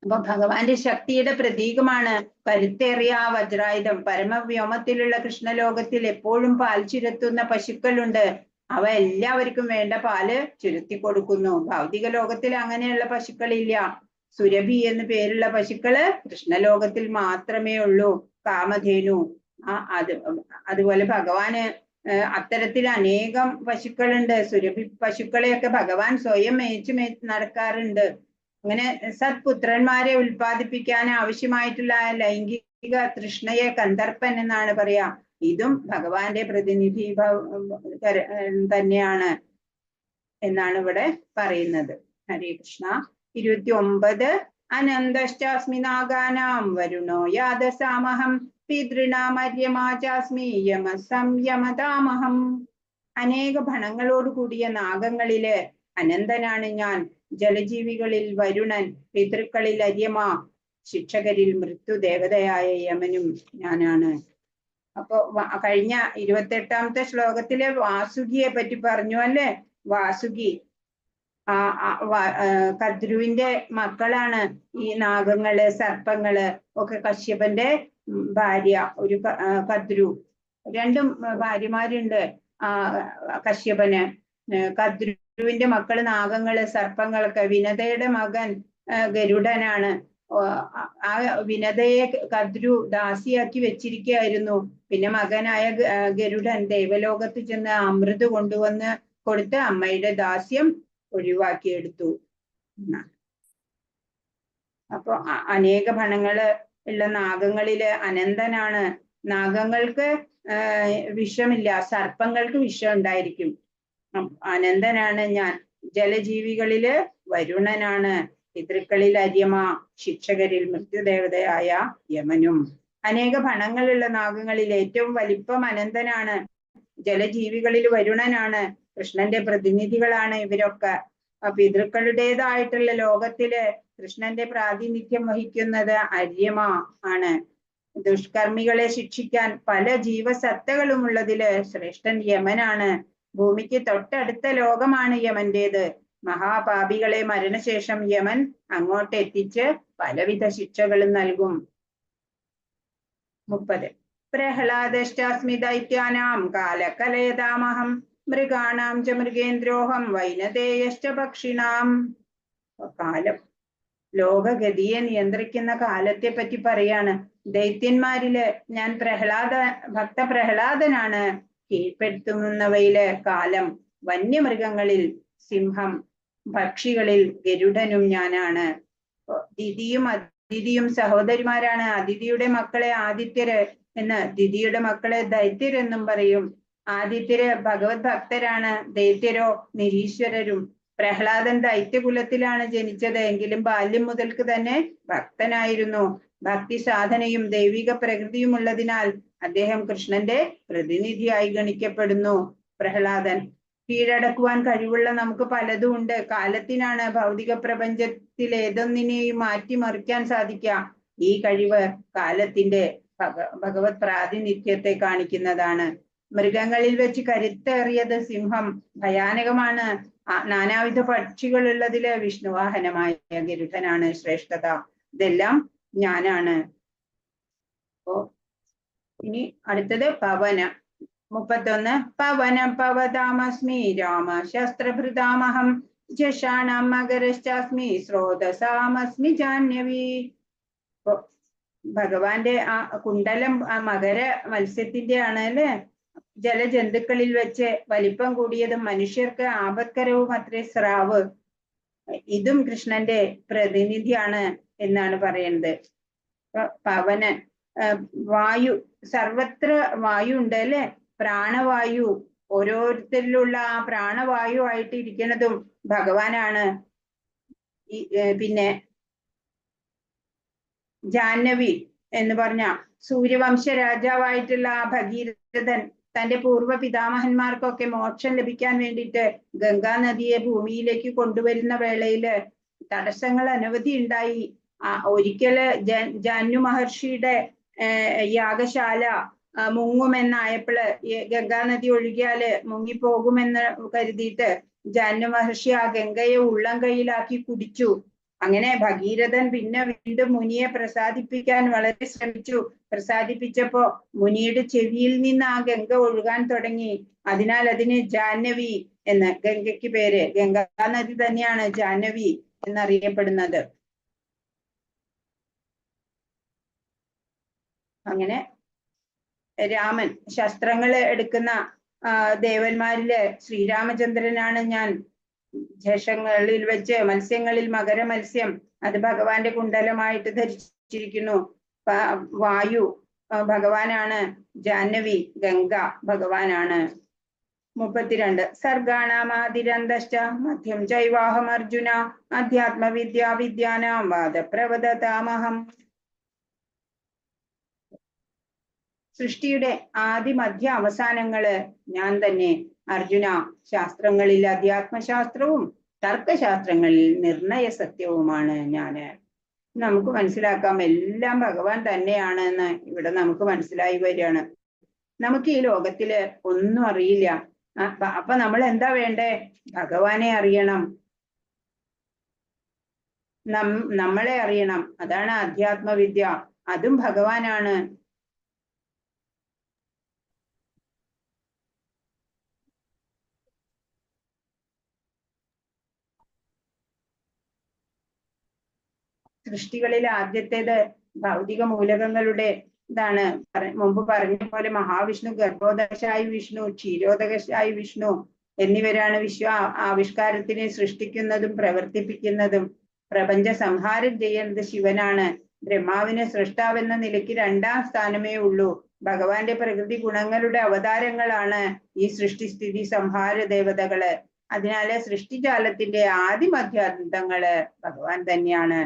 അപ്പൊ ഭഗവാന്റെ ശക്തിയുടെ പ്രതീകമാണ് കരുത്തേറിയ ആ വജ്രായുധം. പരമവ്യോമത്തിലുള്ള കൃഷ്ണലോകത്തിൽ എപ്പോഴും പാൽ ചുരത്തുന്ന പശുക്കളുണ്ട്. അവ എല്ലാവർക്കും വേണ്ട പാല് ചുരുത്തി കൊടുക്കുന്നു. ഭൗതിക ലോകത്തിൽ അങ്ങനെയുള്ള പശുക്കളില്ല. സുരഭി എന്ന് പേരുള്ള പശുക്കള് കൃഷ്ണലോകത്തിൽ മാത്രമേ ഉള്ളൂ. കാമധേനു അതുപോലെ ഭഗവാന് അത്തരത്തിൽ അനേകം പശുക്കളുണ്ട്. സുരഭി പശുക്കളെയൊക്കെ ഭഗവാൻ സ്വയം മേച്ചു നടക്കാറുണ്ട്. അങ്ങനെ സത്പുത്രന്മാരെ ഉൽപ്പാദിപ്പിക്കാൻ ആവശ്യമായിട്ടുള്ള ലൈംഗിക തൃഷ്ണയെ കന്ദർപ്പൻ എന്നാണ് പറയാ. ഇതും ഭഗവാന്റെ പ്രതിനിധി തന്നെയാണ് എന്നാണ് ഇവിടെ പറയുന്നത്. ഹരേ കൃഷ്ണ. 29 അനന്തശ്ചാസ്മി നാഗാനാം വരുണോ യാദസാമഹം പിതൃണാമര്യമാചാസ്മി യമ സംയമതാമഹം. അനേക ഭണങ്ങളോട് കൂടിയ നാഗങ്ങളില് അനന്തനാണ് ഞാൻ. ജലജീവികളിൽ വരുണൻ, പിതൃക്കളിൽ അര്യമ, ശിക്ഷകരിൽ മൃത്യുദേവതയായ യമനും ഞാനാണ്. അപ്പൊ കഴിഞ്ഞ 28ാമത്തെ ശ്ലോകത്തിലെ വാസുകിയെ പറ്റി പറഞ്ഞു അല്ലെ? വാസുകി കദ്രുവിന്റെ മക്കളാണ് ഈ നാഗങ്ങള്, സർപ്പങ്ങള് ഒക്കെ. കശ്യപന്റെ ഭാര്യ ഒരു കദ്രു. രണ്ടും ഭാര്യമാരുണ്ട് കശ്യപന്. കദ്രുവിന്റെ മക്കള് നാഗങ്ങള്, സർപ്പങ്ങളൊക്കെ. വിനതയുടെ മകൻ ഗരുഡനാണ്. ആ വിനതയെ കദ്രു ദാസിയാക്കി വെച്ചിരിക്കുകയായിരുന്നു. പിന്നെ മകനായ ഗരുഡൻ ദേവലോകത്ത് ചെന്ന് അമൃത് കൊണ്ടുവന്ന് കൊടുത്ത് അമ്മയുടെ ദാസ്യം ഒഴിവാക്കിയെടുത്തു. അപ്പൊ അനേക ഭണങ്ങള് ഉള്ള നാഗങ്ങളില് അനന്തനാണ്. നാഗങ്ങൾക്ക് വിഷമില്ല, സർപ്പങ്ങൾക്ക് വിഷം ഉണ്ടായിരിക്കും. അനന്തനാണ് ഞാൻ. ജലജീവികളില് വരുണനാണ്, പിതൃക്കളിൽ അര്യമ, ശിക്ഷകരിൽ മൃത്യുദേവതയായ യമനും. അനേക ഭണങ്ങളുള്ള നാഗങ്ങളിൽ ഏറ്റവും വലിപ്പം അനന്തനാണ്. ജലജീവികളിൽ വരുണനാണ്. കൃഷ്ണന്റെ പ്രതിനിധികളാണ് ഇവരൊക്കെ. പിതൃക്കളുടേതായിട്ടുള്ള ലോകത്തില് കൃഷ്ണന്റെ പ്രാതിനിധ്യം വഹിക്കുന്നത് അര്യമ ആണ്. ദുഷ്കർമ്മികളെ ശിക്ഷിക്കാൻ പല ജീവസത്തകളും ഉള്ളതില് ശ്രേഷ്ഠൻ യമനാണ്. ഭൂമിക്ക് തൊട്ടടുത്ത ലോകമാണ് യമന്റേത്. മഹാപാപികളെ മരണശേഷം യമൻ അങ്ങോട്ട് എത്തിച്ച് പലവിധ ശിക്ഷകളും നൽകും. 30 പ്രഹ്ലാദശ്ചാസ്മി ദൈത്യാനാം കാലകലയതാമഹം മൃഗാണാം ച മൃഗേന്ദ്രോഹം വൈനതേയശ്ച പക്ഷിണാം. കാലം, ലോകഗതിയെ നിയന്ത്രിക്കുന്ന കാലത്തെ പറ്റി പറയാണ്. ദൈത്യന്മാരില് ഞാൻ ഭക്ത പ്രഹ്ലാദനാണ്. കീഴ്പ്പെടുത്തുന്നവയില് കാലം, വന്യമൃഗങ്ങളിൽ സിംഹം, പക്ഷികളിൽ ഗരുഡനും ഞാനാണ്. ദിതിയും അതിഥിയും സഹോദരിമാരാണ്. അതിഥിയുടെ മക്കളെ ആദിത്യര് എന്ന്, ദിതിയുടെ മക്കളെ ദൈത്യരെന്നും പറയും. ആദിത്യര് ഭഗവത് ഭക്തരാണ്, ദൈത്യരോ നിരീശ്വരരും. പ്രഹ്ലാദൻ ദൈത്യകുലത്തിലാണ് ജനിച്ചത്. എങ്കിലും ബാല്യം മുതൽക്ക് തന്നെ ഭക്തനായിരുന്നു. ഭക്തി സാധനയും ദൈവിക പ്രകൃതിയും ഉള്ളതിനാൽ അദ്ദേഹം കൃഷ്ണന്റെ പ്രതിനിധിയായി ഗണിക്കപ്പെടുന്നു. പ്രഹ്ലാദൻ. കീഴടക്കുവാൻ കഴിവുള്ള നമുക്ക് പലതും ഉണ്ട്. കാലത്തിനാണ് ഭൗതിക പ്രപഞ്ചത്തിൽ ഏതൊന്നിനെയും മാറ്റിമറിക്കാൻ സാധിക്കുക. ഈ കഴിവ് കാലത്തിന്റെ ഭഗവത് പ്രാതിനിധ്യത്തെ കാണിക്കുന്നതാണ്. മൃഗങ്ങളിൽ വെച്ച് കരുത്തേറിയത് സിംഹം, ഭയാനകമാണ്. നാനാവിധ പക്ഷികളുള്ളതില് വിഷ്ണുവാഹനമായ ഗരുഡനാണ് ശ്രേഷ്ഠത. ഇതെല്ലാം ഞാനാണ്. അപ്പോ ഇനി അടുത്തത് പവന. 31 പവനം പവതാമസ്മി രാമ ശസ്ത്രഭൃതാമഹം ജഷാണം മകരശ്ചാസ്മി സ്രോതസാമസ്മി ജാഹ്നവി. ഭഗവാന്റെ ആ കുണ്ടലം മകര മത്സ്യത്തിന്റെ ആണ് അല്ലെ? ജലജന്തുക്കളിൽ വെച്ച് വലിപ്പം കൂടിയതും മനുഷ്യർക്ക് ആപത്കരവും അത്രേ സ്രാവ്. ഇതും കൃഷ്ണന്റെ പ്രതിനിധിയാണ് എന്നാണ് പറയുന്നത്. പവനൻ, വായു, സർവത്ര വായു ഉണ്ട് അല്ലെ, പ്രാണവായു, ഓരോരുത്തരിലുള്ള ആ പ്രാണവായു ആയിട്ട് ഇരിക്കുന്നതും ഭഗവാനാണ്. പിന്നെ ജാഹ്നവി എന്ന് പറഞ്ഞ സൂര്യവംശ രാജാവായിട്ടുള്ള ആ ഭഗീരഥൻ തന്റെ പൂർവ്വ പിതാമഹന്മാർക്കൊക്കെ മോക്ഷം ലഭിക്കാൻ വേണ്ടിയിട്ട് ഗംഗാ നദിയെ ഭൂമിയിലേക്ക് കൊണ്ടുവരുന്ന വേളയില് തടസ്സങ്ങൾ അനവധി ഉണ്ടായി. ഒരിക്കല് ജാനു മഹർഷിയുടെ യാഗശാല മുങ്ങുമെന്നായപ്പോള്, ഗംഗാനദി ഒഴുകിയാല് മുങ്ങിപ്പോകുമെന്ന് കരുതിയിട്ട് ജാനു മഹർഷി ആ ഗംഗയെ ഉള്ളം കൈയിലാക്കി കുടിച്ചു. അങ്ങനെ ഭഗീരഥൻ പിന്നെ വീണ്ടും മുനിയെ പ്രസാദിപ്പിക്കാൻ വളരെ ശ്രമിച്ചു. പ്രസാദിപ്പിച്ചപ്പോ മുനിയുടെ ചെവിയിൽ നിന്ന് ആ ഗംഗ ഒഴുകാൻ തുടങ്ങി. അതിനാൽ അതിന് ജാഹ്നവി എന്ന്, ഗംഗയ്ക്ക് പേര്, ഗംഗാ നദി തന്നെയാണ് ജാഹ്നവി എന്നറിയപ്പെടുന്നത്. അങ്ങനെ രാമൻ ശസ്ത്രങ്ങൾ എടുക്കുന്ന ദേവന്മാരില് ശ്രീരാമചന്ദ്രനാണ് ഞാൻ. ശേഷങ്ങളിൽ വെച്ച് മത്സ്യങ്ങളിൽ മകരമത്സ്യം, അത് ഭഗവാന്റെ കുണ്ടലമായിട്ട് ധരിച്ചിരിക്കുന്നു. വായു ഭഗവാനാണ്, ജാഹ്നവി ഗംഗ ഭഗവാനാണ്. 32 സർഗാണാമാതിരന്തശ്ച മധ്യം ചൈവാഹം അർജുന അധ്യാത്മവിദ്യാ വിദ്യാനാം വാദപ്രവദതാമഹം. സൃഷ്ടിയുടെ ആദി മധ്യ അവസാനങ്ങള് ഞാൻ തന്നെ അർജുന. ശാസ്ത്രങ്ങളിൽ അധ്യാത്മശാസ്ത്രവും തർക്കശാസ്ത്രങ്ങളിൽ നിർണയ സത്യവുമാണ് ഞാന്. നമുക്ക് മനസ്സിലാക്കാം എല്ലാം ഭഗവാൻ തന്നെയാണ് എന്ന് ഇവിടെ നമുക്ക് മനസ്സിലായി വരികയാണ്. നമുക്ക് ഈ ലോകത്തില് ഒന്നും അറിയില്ല. അപ്പൊ നമ്മൾ എന്താ വേണ്ടേ? ഭഗവാനെ അറിയണം, നമ്മളെ അറിയണം. അതാണ് അധ്യാത്മവിദ്യ, അതും ഭഗവാനാണ്. സൃഷ്ടികളിൽ ആദ്യത്തേത് ഭൗതിക മൂലകങ്ങളുടെ ഇതാണ്. മുമ്പ് പറഞ്ഞ പോലെ മഹാവിഷ്ണു, ഗർഭോദകശായി വിഷ്ണു, ക്ഷീരോദകശായി വിഷ്ണു എന്നിവരാണ് വിശ്വ ആവിഷ്കാരത്തിനെ സൃഷ്ടിക്കുന്നതും പ്രവർത്തിപ്പിക്കുന്നതും. പ്രപഞ്ച സംഹാരം ചെയ്യുന്നത് ശിവനാണ്. ബ്രഹ്മാവിന് സൃഷ്ടാവെന്ന നിലയ്ക്ക് 2ാം സ്ഥാനമേ ഉള്ളൂ. ഭഗവാന്റെ പ്രകൃതി ഗുണങ്ങളുടെ അവതാരങ്ങളാണ് ഈ സൃഷ്ടിസ്ഥിതി സംഹാര ദേവതകള്. അതിനാല് സൃഷ്ടിജാലത്തിന്റെ ആദിമധ്യാന്തങ്ങള് ഭഗവാൻ തന്നെയാണ്.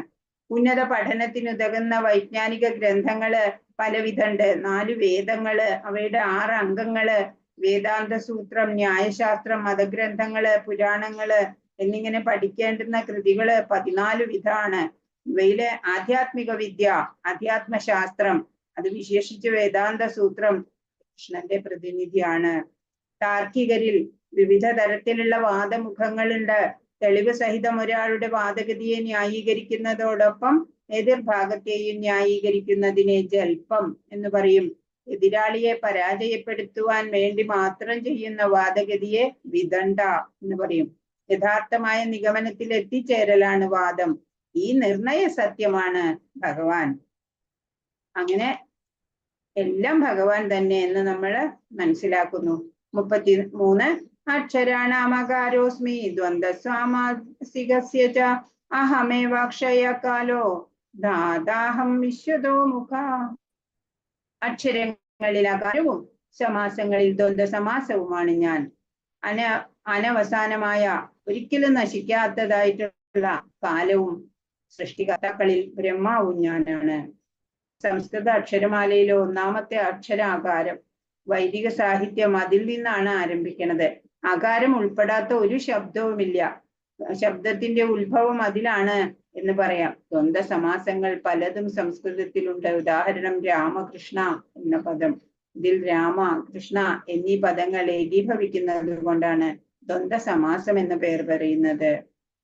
ഉന്നത പഠനത്തിനുതകുന്ന വൈജ്ഞാനിക ഗ്രന്ഥങ്ങള് പലവിധമുണ്ട്. 4 വേദങ്ങള്, അവയുടെ 6 അംഗങ്ങള്, വേദാന്ത സൂത്രം, ന്യായശാസ്ത്രം, മതഗ്രന്ഥങ്ങള്, പുരാണങ്ങള് എന്നിങ്ങനെ പഠിക്കേണ്ടുന്ന കൃതികള് 14 വിധമാണ്. ഇവയിലെ ആധ്യാത്മിക വിദ്യ, അധ്യാത്മശാസ്ത്രം, അത് വിശേഷിച്ച് വേദാന്ത സൂത്രം കൃഷ്ണന്റെ പ്രതിനിധിയാണ്. താർക്കികരിൽ വിവിധ തരത്തിലുള്ള വാദമുഖങ്ങളുണ്ട്. തെളിവ് സഹിതം ഒരാളുടെ വാദഗതിയെ ന്യായീകരിക്കുന്നതോടൊപ്പം എതിർഭാഗത്തെയും ന്യായീകരിക്കുന്നതിനെ ജൽപ്പം എന്ന് പറയും. എതിരാളിയെ പരാജയപ്പെടുത്തുവാൻ വേണ്ടി മാത്രം ചെയ്യുന്ന വാദഗതിയെ വിദണ്ഡ എന്ന് പറയും. യഥാർത്ഥമായ നിഗമനത്തിൽ എത്തിച്ചേരലാണ് വാദം. ഈ നിർണയ സത്യമാണ് ഭഗവാൻ. അങ്ങനെ എല്ലാം ഭഗവാൻ തന്നെ എന്ന് നമ്മൾ മനസ്സിലാക്കുന്നു. 33 അക്ഷരാണാമകാരോസ്മി ദ്വന്ദ്വസ്വാമാസികസ്യ ച അഹമേവാക്ഷയ കാലോ ദാതാഹം വിശ്വതോ മുഖ. അക്ഷരങ്ങളിൽ അകാരവും സമാസങ്ങളിൽ ദ്വന്ദ്വ സമാസവുമാണ് ഞാൻ. അനവസാനമായ ഒരിക്കലും നശിക്കാത്തതായിട്ടുള്ള കാലവും സൃഷ്ടികർത്താക്കളിൽ ബ്രഹ്മാവും ഞാനാണ്. സംസ്കൃത അക്ഷരമാലയിലെ 1ാമത്തെ അക്ഷരാകാരം. വൈദിക സാഹിത്യം അതിൽ നിന്നാണ് ആരംഭിക്കുന്നത്. അകാരം ഉൾപ്പെടാത്ത ഒരു ശബ്ദവുമില്ല. ശബ്ദത്തിന്റെ ഉത്ഭവം അതിലാണ് എന്ന് പറയാം. ദ്വന്ദ്വ സമാസങ്ങൾ പലതും സംസ്കൃതത്തിലുണ്ട്. ഉദാഹരണം രാമകൃഷ്ണ എന്ന പദം. ഇതിൽ രാമ, കൃഷ്ണ എന്നീ പദങ്ങൾ ഏകീഭവിക്കുന്നത് കൊണ്ടാണ് ദ്വന്ദ്വ സമാസം എന്ന പേർ പറയുന്നത്.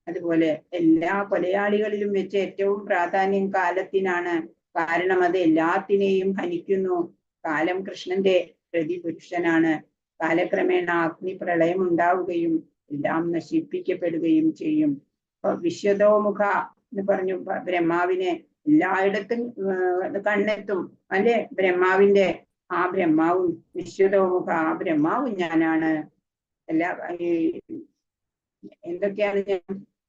അതുപോലെ എല്ലാ കൊലയാളികളിലും വെച്ച് ഏറ്റവും പ്രാധാന്യം കാലത്തിനാണ്. കാരണം അത് എല്ലാത്തിനെയും ഹനിക്കുന്നു. കാലം കൃഷ്ണന്റെ പ്രതിപുരുഷനാണ്. കാലക്രമേണ അഗ്നി പ്രളയം ഉണ്ടാവുകയും എല്ലാം നശിപ്പിക്കപ്പെടുകയും ചെയ്യും. വിശ്വതോമുഖ എന്ന് പറഞ്ഞു ബ്രഹ്മാവിനെ എല്ലായിടത്തും കണ്ണെത്തും അല്ലെ. ബ്രഹ്മാവിന്റെ ആ ബ്രഹ്മാവും വിശ്വതോമുഖ ആ ബ്രഹ്മാവും ഞാനാണ്. എല്ലാ എന്തൊക്കെയാണ് ഞാൻ?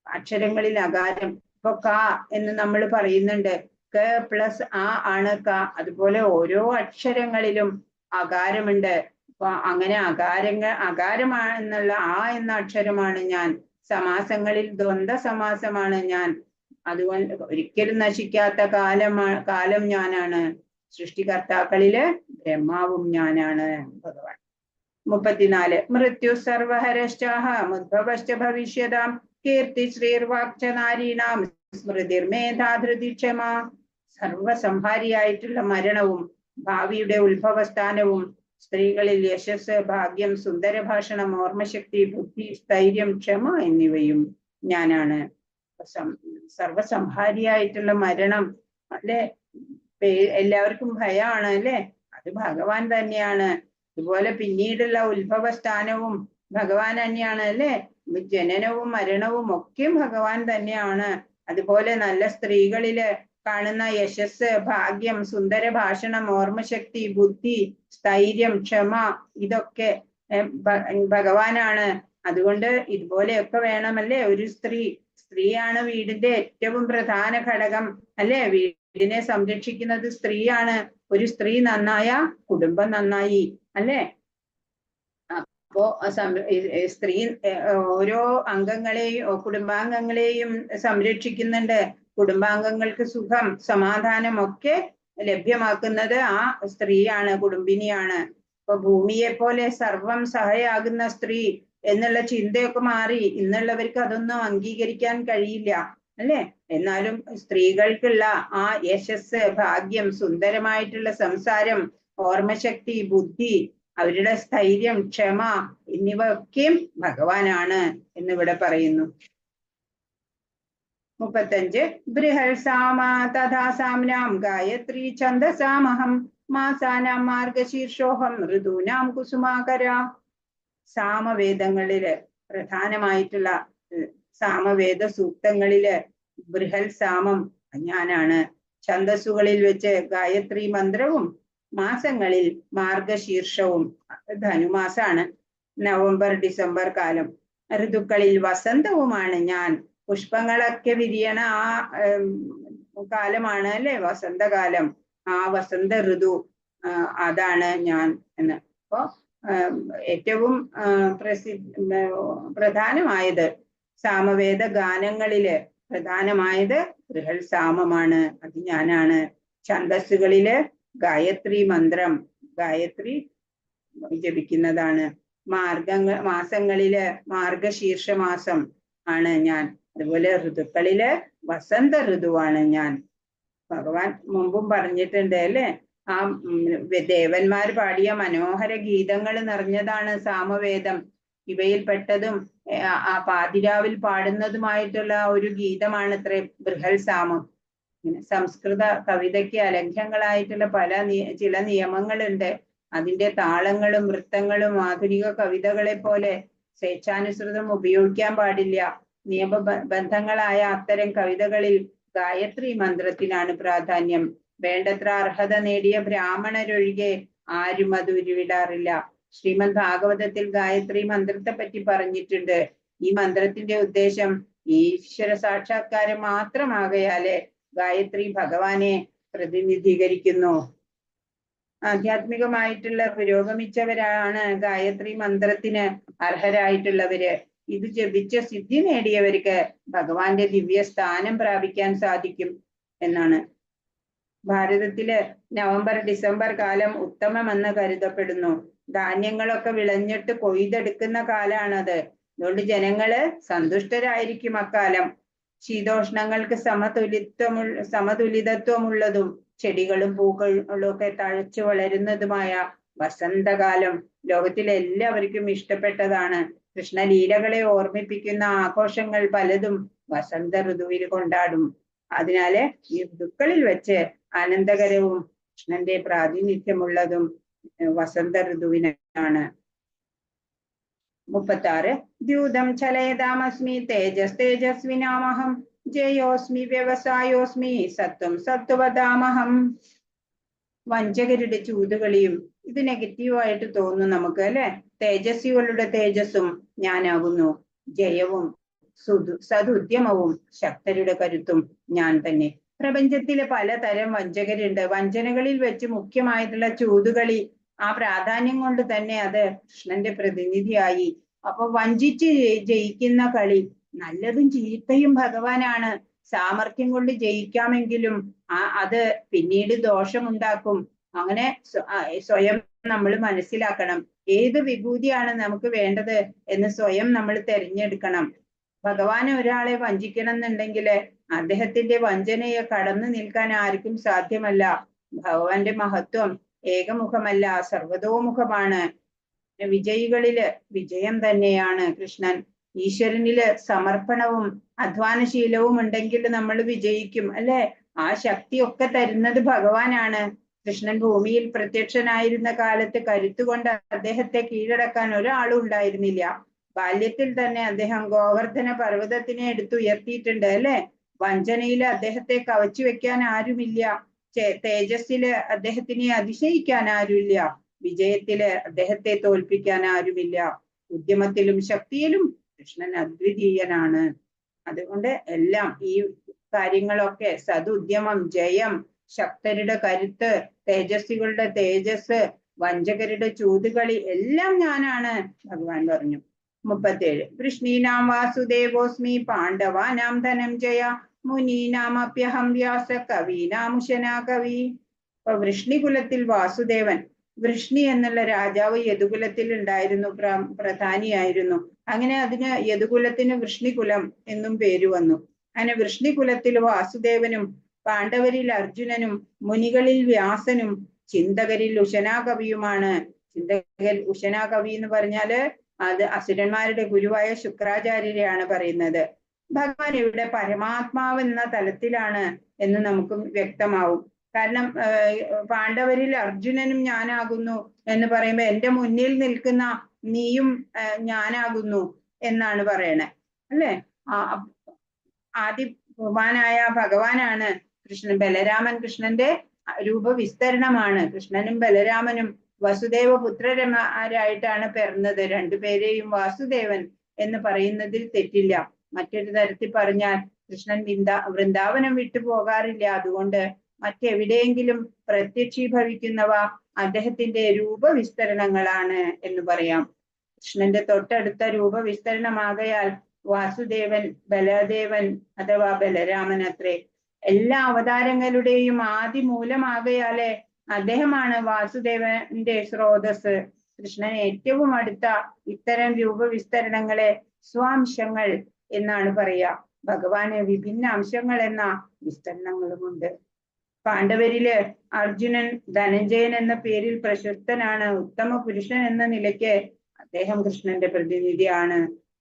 അക്ഷരങ്ങളിൽ അകാരം, ഇപ്പൊ ക എന്ന് നമ്മൾ പറയുന്നുണ്ട്. ക പ്ലസ് ആ ആണ് ക. അതുപോലെ ഓരോ അക്ഷരങ്ങളിലും അകാരമുണ്ട്. അപ്പൊ അങ്ങനെ അകാരമാണെന്നുള്ള ആ എന്ന അക്ഷരമാണ് ഞാൻ. സമാസങ്ങളിൽ ദ്വന്ദ്വ സമാസമാണ് ഞാൻ. അതുകൊണ്ട് ഒരിക്കലും നശിക്കാത്ത കാലം ഞാനാണ്. സൃഷ്ടികർത്താക്കളില് ബ്രഹ്മാവും ഞാനാണ് ഭഗവാൻ. 34 മൃത്യു സർവഹരശ്ചാഹ മുദ്ഭവശ്ച ഭവിഷ്യതാം കീർത്തി ശ്രീർവാക്ച നാരീണാം സ്മൃതിർമേധാധൃതി ക്ഷമ. സർവസംഹാരിയായിട്ടുള്ള മരണവും ഭാവിയുടെ ഉത്ഭവസ്ഥാനവും സ്ത്രീകളിൽ യശസ്, ഭാഗ്യം, സുന്ദരഭാഷണം, ഓർമ്മശക്തി, ബുദ്ധി, സ്ഥൈര്യം, ക്ഷമ എന്നിവയും ഞാനാണ്. സർവസംഹാരിയായിട്ടുള്ള മരണം അല്ലെ, എല്ലാവർക്കും ഭയമാണ് അല്ലെ, അത് ഭഗവാൻ തന്നെയാണ്. അതുപോലെ പിന്നീടുള്ള ഉത്ഭവസ്ഥാനവും ഭഗവാൻ തന്നെയാണ് അല്ലെ, ജനനവും മരണവും ഒക്കെ ഭഗവാൻ തന്നെയാണ്. അതുപോലെ നല്ല സ്ത്രീകളില് കാണുന്ന യശസ്, ഭാഗ്യം, സുന്ദര ഭാഷണം, ഓർമ്മശക്തി, ബുദ്ധി, സ്ഥൈര്യം, ക്ഷമ ഇതൊക്കെ ഭഗവാനാണ്. അതുകൊണ്ട് ഇതുപോലെയൊക്കെ വേണമല്ലേ ഒരു സ്ത്രീയാണ് വീടിന്റെ ഏറ്റവും പ്രധാന ഘടകം അല്ലെ. വീടിനെ സംരക്ഷിക്കുന്നത് സ്ത്രീയാണ്. ഒരു സ്ത്രീ നന്നായ കുടുംബം നന്നായി അല്ലെ. അപ്പോ സ്ത്രീ ഓരോ കുടുംബാംഗങ്ങളെയും സംരക്ഷിക്കുന്നുണ്ട്. കുടുംബാംഗങ്ങൾക്ക് സുഖം, സമാധാനം ഒക്കെ ലഭ്യമാക്കുന്നത് ആ സ്ത്രീയാണ്, കുടുംബിനിയാണ്. ഇപ്പൊ ഭൂമിയെ പോലെ സർവം സഹയാകുന്ന സ്ത്രീ എന്നുള്ള ചിന്തയൊക്കെ മാറി. ഇന്നുള്ളവർക്ക് അതൊന്നും അംഗീകരിക്കാൻ കഴിയില്ല അല്ലെ. എന്നാലും സ്ത്രീകൾക്കുള്ള ആ യശസ്, ഭാഗ്യം, സുന്ദരമായിട്ടുള്ള സംസാരം, ഓർമ്മശക്തി, ബുദ്ധി, അവരുടെ സ്ഥൈര്യം, ക്ഷമ എന്നിവ ഒക്കെയും ഭഗവാനാണ് എന്നിവിടെ പറയുന്നു. 35 ബൃഹൽസാമ തഥാ സാമ്നാം ഗായത്രി ഛന്ദസാമഹം മാസാനാം മാർഗശീർഷോഹം ഋതൂനാം കുസുമാകര. സാമവേദങ്ങളില് പ്രധാനമായിട്ടുള്ള സാമവേദ സൂക്തങ്ങളില് ബൃഹൽ സാമം ഞാനാണ്. ഛന്ദസ്സുകളിൽ വെച്ച് ഗായത്രി മന്ത്രവും മാസങ്ങളിൽ മാർഗശീർഷവും, ധനുമാസാണ്, നവംബർ ഡിസംബർ കാലം. ഋതുക്കളിൽ വസന്തവുമാണ് ഞാൻ. പുഷ്പങ്ങളൊക്കെ വിരിയണ ആ കാലമാണ് അല്ലെ വസന്തകാലം. ആ വസന്ത ഋതു അതാണ് ഞാൻ എന്ന്. അപ്പോ ഏറ്റവും പ്രധാനമായത് സാമവേദ ഗാനങ്ങളില് പ്രധാനമായത് ബൃഹൽ സാമമാണ്, അത് ഞാനാണ്. ഛന്ദസ്സുകളില് ഗായത്രി മന്ത്രം, ഗായത്രി ജപിക്കുന്നതാണ്. മാസങ്ങളില് മാർഗശീർഷ മാസം ആണ് ഞാൻ. അതുപോലെ ഋതുക്കളില് വസന്ത ഋതുവാണ് ഞാൻ. ഭഗവാൻ മുമ്പും പറഞ്ഞിട്ടുണ്ട് അല്ലെ, ആ ദേവന്മാർ പാടിയ മനോഹര ഗീതങ്ങൾ നിറഞ്ഞതാണ് സാമവേദം. ഇവയിൽ പെട്ടതും ആ പാതിരാവിൽ പാടുന്നതുമായിട്ടുള്ള ഒരു ഗീതമാണ് ഇത്ര ബൃഹൽ സാമം. സംസ്കൃത കവിതയ്ക്ക് അലംഘ്യങ്ങളായിട്ടുള്ള ചില നിയമങ്ങളുണ്ട്. അതിന്റെ താളങ്ങളും വൃത്തങ്ങളും ആധുനിക കവിതകളെ പോലെ സ്വേച്ഛാനുസൃതം ഉപയോഗിക്കാൻ പാടില്ല. നിയമബന്ധങ്ങളായ അത്തരം കവിതകളിൽ ഗായത്രി മന്ത്രത്തിനാണ് പ്രാധാന്യം. വേണ്ടത്ര അർഹത നേടിയ ബ്രാഹ്മണരൊഴികെ ആരും അത് ഉരുവിടാറില്ല. ശ്രീമദ് ഭാഗവതത്തിൽ ഗായത്രി മന്ത്രത്തെ പറ്റി പറഞ്ഞിട്ടുണ്ട്. ഈ മന്ത്രത്തിന്റെ ഉദ്ദേശം ഈശ്വര സാക്ഷാത്കാരം മാത്രമാകയാല് ഗായത്രി ഭഗവാനെ പ്രതിനിധീകരിക്കുന്നു. ആധ്യാത്മികമായിട്ടുള്ള പുരോഗമിച്ചവരാണ് ഗായത്രി മന്ത്രത്തിന് അർഹരായിട്ടുള്ളവര്. ഇത് ജപിച്ച സിദ്ധി നേടിയവർക്ക് ഭഗവാന്റെ ദിവ്യ സ്ഥാനം പ്രാപിക്കാൻ സാധിക്കും എന്നാണ്. ഭാരതത്തില് നവംബർ ഡിസംബർ കാലം ഉത്തമമെന്ന് കരുതപ്പെടുന്നു. ധാന്യങ്ങളൊക്കെ വിളഞ്ഞിട്ട് കൊയ്തെടുക്കുന്ന കാലാണത്. അതുകൊണ്ട് ജനങ്ങള് സന്തുഷ്ടരായിരിക്കും അക്കാലം. ശീതോഷ്ണങ്ങൾക്ക് സമതുലിതത്വമുള്ളതും ചെടികളും പൂക്കളും ഒക്കെ തഴച്ചു വളരുന്നതുമായ വസന്തകാലം ലോകത്തിലെ എല്ലാവർക്കും ഇഷ്ടപ്പെട്ടതാണ്. കൃഷ്ണലീലകളെ ഓർമ്മിപ്പിക്കുന്ന ആഘോഷങ്ങൾ പലതും വസന്ത ഋതുവിൽ കൊണ്ടാടും. അതിനാല് ഈ ഋതുക്കളിൽ വെച്ച് ആനന്ദകരവും കൃഷ്ണന്റെ പ്രാതിനിധ്യമുള്ളതും വസന്ത ഋതുവിനാണ്. 36 ദ്യൂതം ചലയതാമസ്മി തേജസ്വിനാമഹം ജയോസ്മി വ്യവസായോസ്മി സത്വം സത്വവദാമഹം. വഞ്ചകരുടെ ചൂതുകളിയും ഇത് നെഗറ്റീവായിട്ട് തോന്നും നമുക്ക് അല്ലെ. തേജസ്വികളുടെ തേജസ്സും ഞാനാകുന്നു, ജയവും സതുദ്യമവും ശക്തരുടെ കരുത്തും ഞാൻ തന്നെ. പ്രപഞ്ചത്തിലെ പലതരം വഞ്ചകരുണ്ട്. വഞ്ചനകളിൽ വെച്ച് മുഖ്യമായിട്ടുള്ള ചൂതുകളി, ആ പ്രാധാന്യം കൊണ്ട് തന്നെ അത് കൃഷ്ണന്റെ പ്രതിനിധിയായി. അപ്പൊ വഞ്ചിച്ച് ജയിക്കുന്ന കളി, നല്ലതും ചീത്തയും ഭഗവാനാണ്. സാമർഥ്യം കൊണ്ട് ജയിക്കാമെങ്കിലും അത് പിന്നീട് ദോഷമുണ്ടാക്കും. അങ്ങനെ സ്വയം നമ്മൾ മനസ്സിലാക്കണം. ഏത് വിഭൂതിയാണ് നമുക്ക് വേണ്ടത് എന്ന് സ്വയം നമ്മൾ തിരഞ്ഞെടുക്കണം. ഭഗവാൻ ഒരാളെ വഞ്ചിക്കണം എന്നുണ്ടെങ്കിൽ അദ്ദേഹത്തിന്റെ വഞ്ചനയെ കടന്നു നിൽക്കാൻ ആർക്കും സാധ്യമല്ല. ഭഗവാന്റെ മഹത്വം ഏകമുഖമല്ല, സർവതോമുഖമാണ്. വിജയികളില് വിജയം തന്നെയാണ് കൃഷ്ണൻ. ഈശ്വരനില് സമർപ്പണവും അധ്വാനശീലവും ഉണ്ടെങ്കിൽ നമ്മൾ വിജയിക്കും, അല്ലെ? ആ ശക്തിയൊക്കെ തരുന്നത് ഭഗവാനാണ്. കൃഷ്ണൻ ഭൂമിയിൽ പ്രത്യക്ഷനായിരുന്ന കാലത്ത് കരുത്തുകൊണ്ട് അദ്ദേഹത്തെ കീഴടക്കാൻ ഒരാളും ഉണ്ടായിരുന്നില്ല. ബാല്യത്തിൽ തന്നെ അദ്ദേഹം ഗോവർദ്ധന പർവ്വതത്തിനെ എടുത്തുയർത്തിയിട്ടുണ്ട്, അല്ലെ? വഞ്ചനയില് അദ്ദേഹത്തെ കവച്ചു വെക്കാൻ ആരുമില്ല. തേജസ്സില് അദ്ദേഹത്തിനെ അതിശയിക്കാൻ ആരുമില്ല. വിജയത്തില് അദ്ദേഹത്തെ തോൽപ്പിക്കാൻ ആരുമില്ല. ഉദ്യമത്തിലും ശക്തിയിലും കൃഷ്ണൻ അദ്വിതീയനാണ്. അതുകൊണ്ട് എല്ലാം ഈ കാര്യങ്ങളൊക്കെ, സതുദ്യമം, ജയം, ശക്തരുടെ കരുത്ത്, തേജസ്വികളുടെ തേജസ്, വഞ്ചകരുടെ ചൂതുകളി, എല്ലാം ഞാനാണ് ഭഗവാൻ പറഞ്ഞു. 37 വൃഷ്ണീനാം വാസുദേവോസ്മി പാണ്ഡവാനാം ധനഞ്ജയ മുനീനാമപ്യഹം വ്യാസ കവീനാമുശനാ കവി. അപ്പൊ വൃഷ്ണികുലത്തിൽ വാസുദേവൻ, വൃഷ്ണി എന്നുള്ള രാജാവ് യദുകുലത്തിൽ ഉണ്ടായിരുന്നു, പ്രധാനിയായിരുന്നു. അങ്ങനെ അതിന് യദുകുലത്തിന് വൃഷ്ണികുലം എന്നും പേര് വന്നു. അങ്ങനെ വൃഷ്ണികുലത്തിൽ വാസുദേവനും, പാണ്ഡവരിൽ അർജുനനും, മുനികളിൽ വ്യാസനും, ചിന്തകരിൽ ഉശനാകവിയുമാണ്. ഉശനാകവി എന്ന് പറഞ്ഞാല് അത് അസുരന്മാരുടെ ഗുരുവായ ശുക്രാചാര്യരെയാണ് പറയുന്നത്. ഭഗവാൻ ഇവിടെ പരമാത്മാവ് എന്ന തലത്തിലാണ് എന്ന് നമുക്ക് വ്യക്തമാവും. കാരണം പാണ്ഡവരിൽ അർജുനനും ഞാനാകുന്നു എന്ന് പറയുമ്പോ എന്റെ മുന്നിൽ നിൽക്കുന്ന നീയും ഞാനാകുന്നു എന്നാണ് പറയണേ, അല്ലെ? ആദിഭഗവാനായ ഭഗവാനാണ് കൃഷ്ണൻ. ബലരാമൻ കൃഷ്ണന്റെ രൂപവിസ്തരണമാണ്. കൃഷ്ണനും ബലരാമനും വസുദേവ പുത്രന്മാരായിട്ടാണ് പിറന്നത്. രണ്ടുപേരെയും വാസുദേവൻ എന്ന് പറയുന്നതിൽ തെറ്റില്ല. മറ്റൊരു തരത്തിൽ പറഞ്ഞാൽ കൃഷ്ണൻ വൃന്ദാവനം വിട്ടു പോകാറില്ല. അതുകൊണ്ട് മറ്റെവിടെയെങ്കിലും പ്രത്യക്ഷീഭവിക്കുന്നവ അദ്ദേഹത്തിന്റെ രൂപവിസ്തരണങ്ങളാണ് എന്ന് പറയാം. കൃഷ്ണന്റെ തൊട്ടടുത്ത രൂപവിസ്തരണമാകയാൽ വാസുദേവൻ ബലദേവൻ അഥവാ ബലരാമൻ അത്രേ. എല്ലാ അവതാരങ്ങളുടെയും ആദി മൂലമാകയാലേ അദ്ദേഹമാണ് വാസുദേവന്റെ സ്രോതസ്. കൃഷ്ണൻ ഏറ്റവും അടുത്ത ഇത്തരം രൂപവിസ്തരണങ്ങളെ സ്വാംശങ്ങൾ എന്നാണ് പറയുക. ഭഗവാന് വിഭിന്ന അംശങ്ങൾ എന്ന വിസ്തരണങ്ങളുമുണ്ട്. പാണ്ഡവരില് അർജുനൻ ധനഞ്ജയൻ എന്ന പേരിൽ പ്രശസ്തനാണ്. ഉത്തമ പുരുഷൻ എന്ന നിലയ്ക്ക് അദ്ദേഹം കൃഷ്ണന്റെ പ്രതിനിധിയാണ്.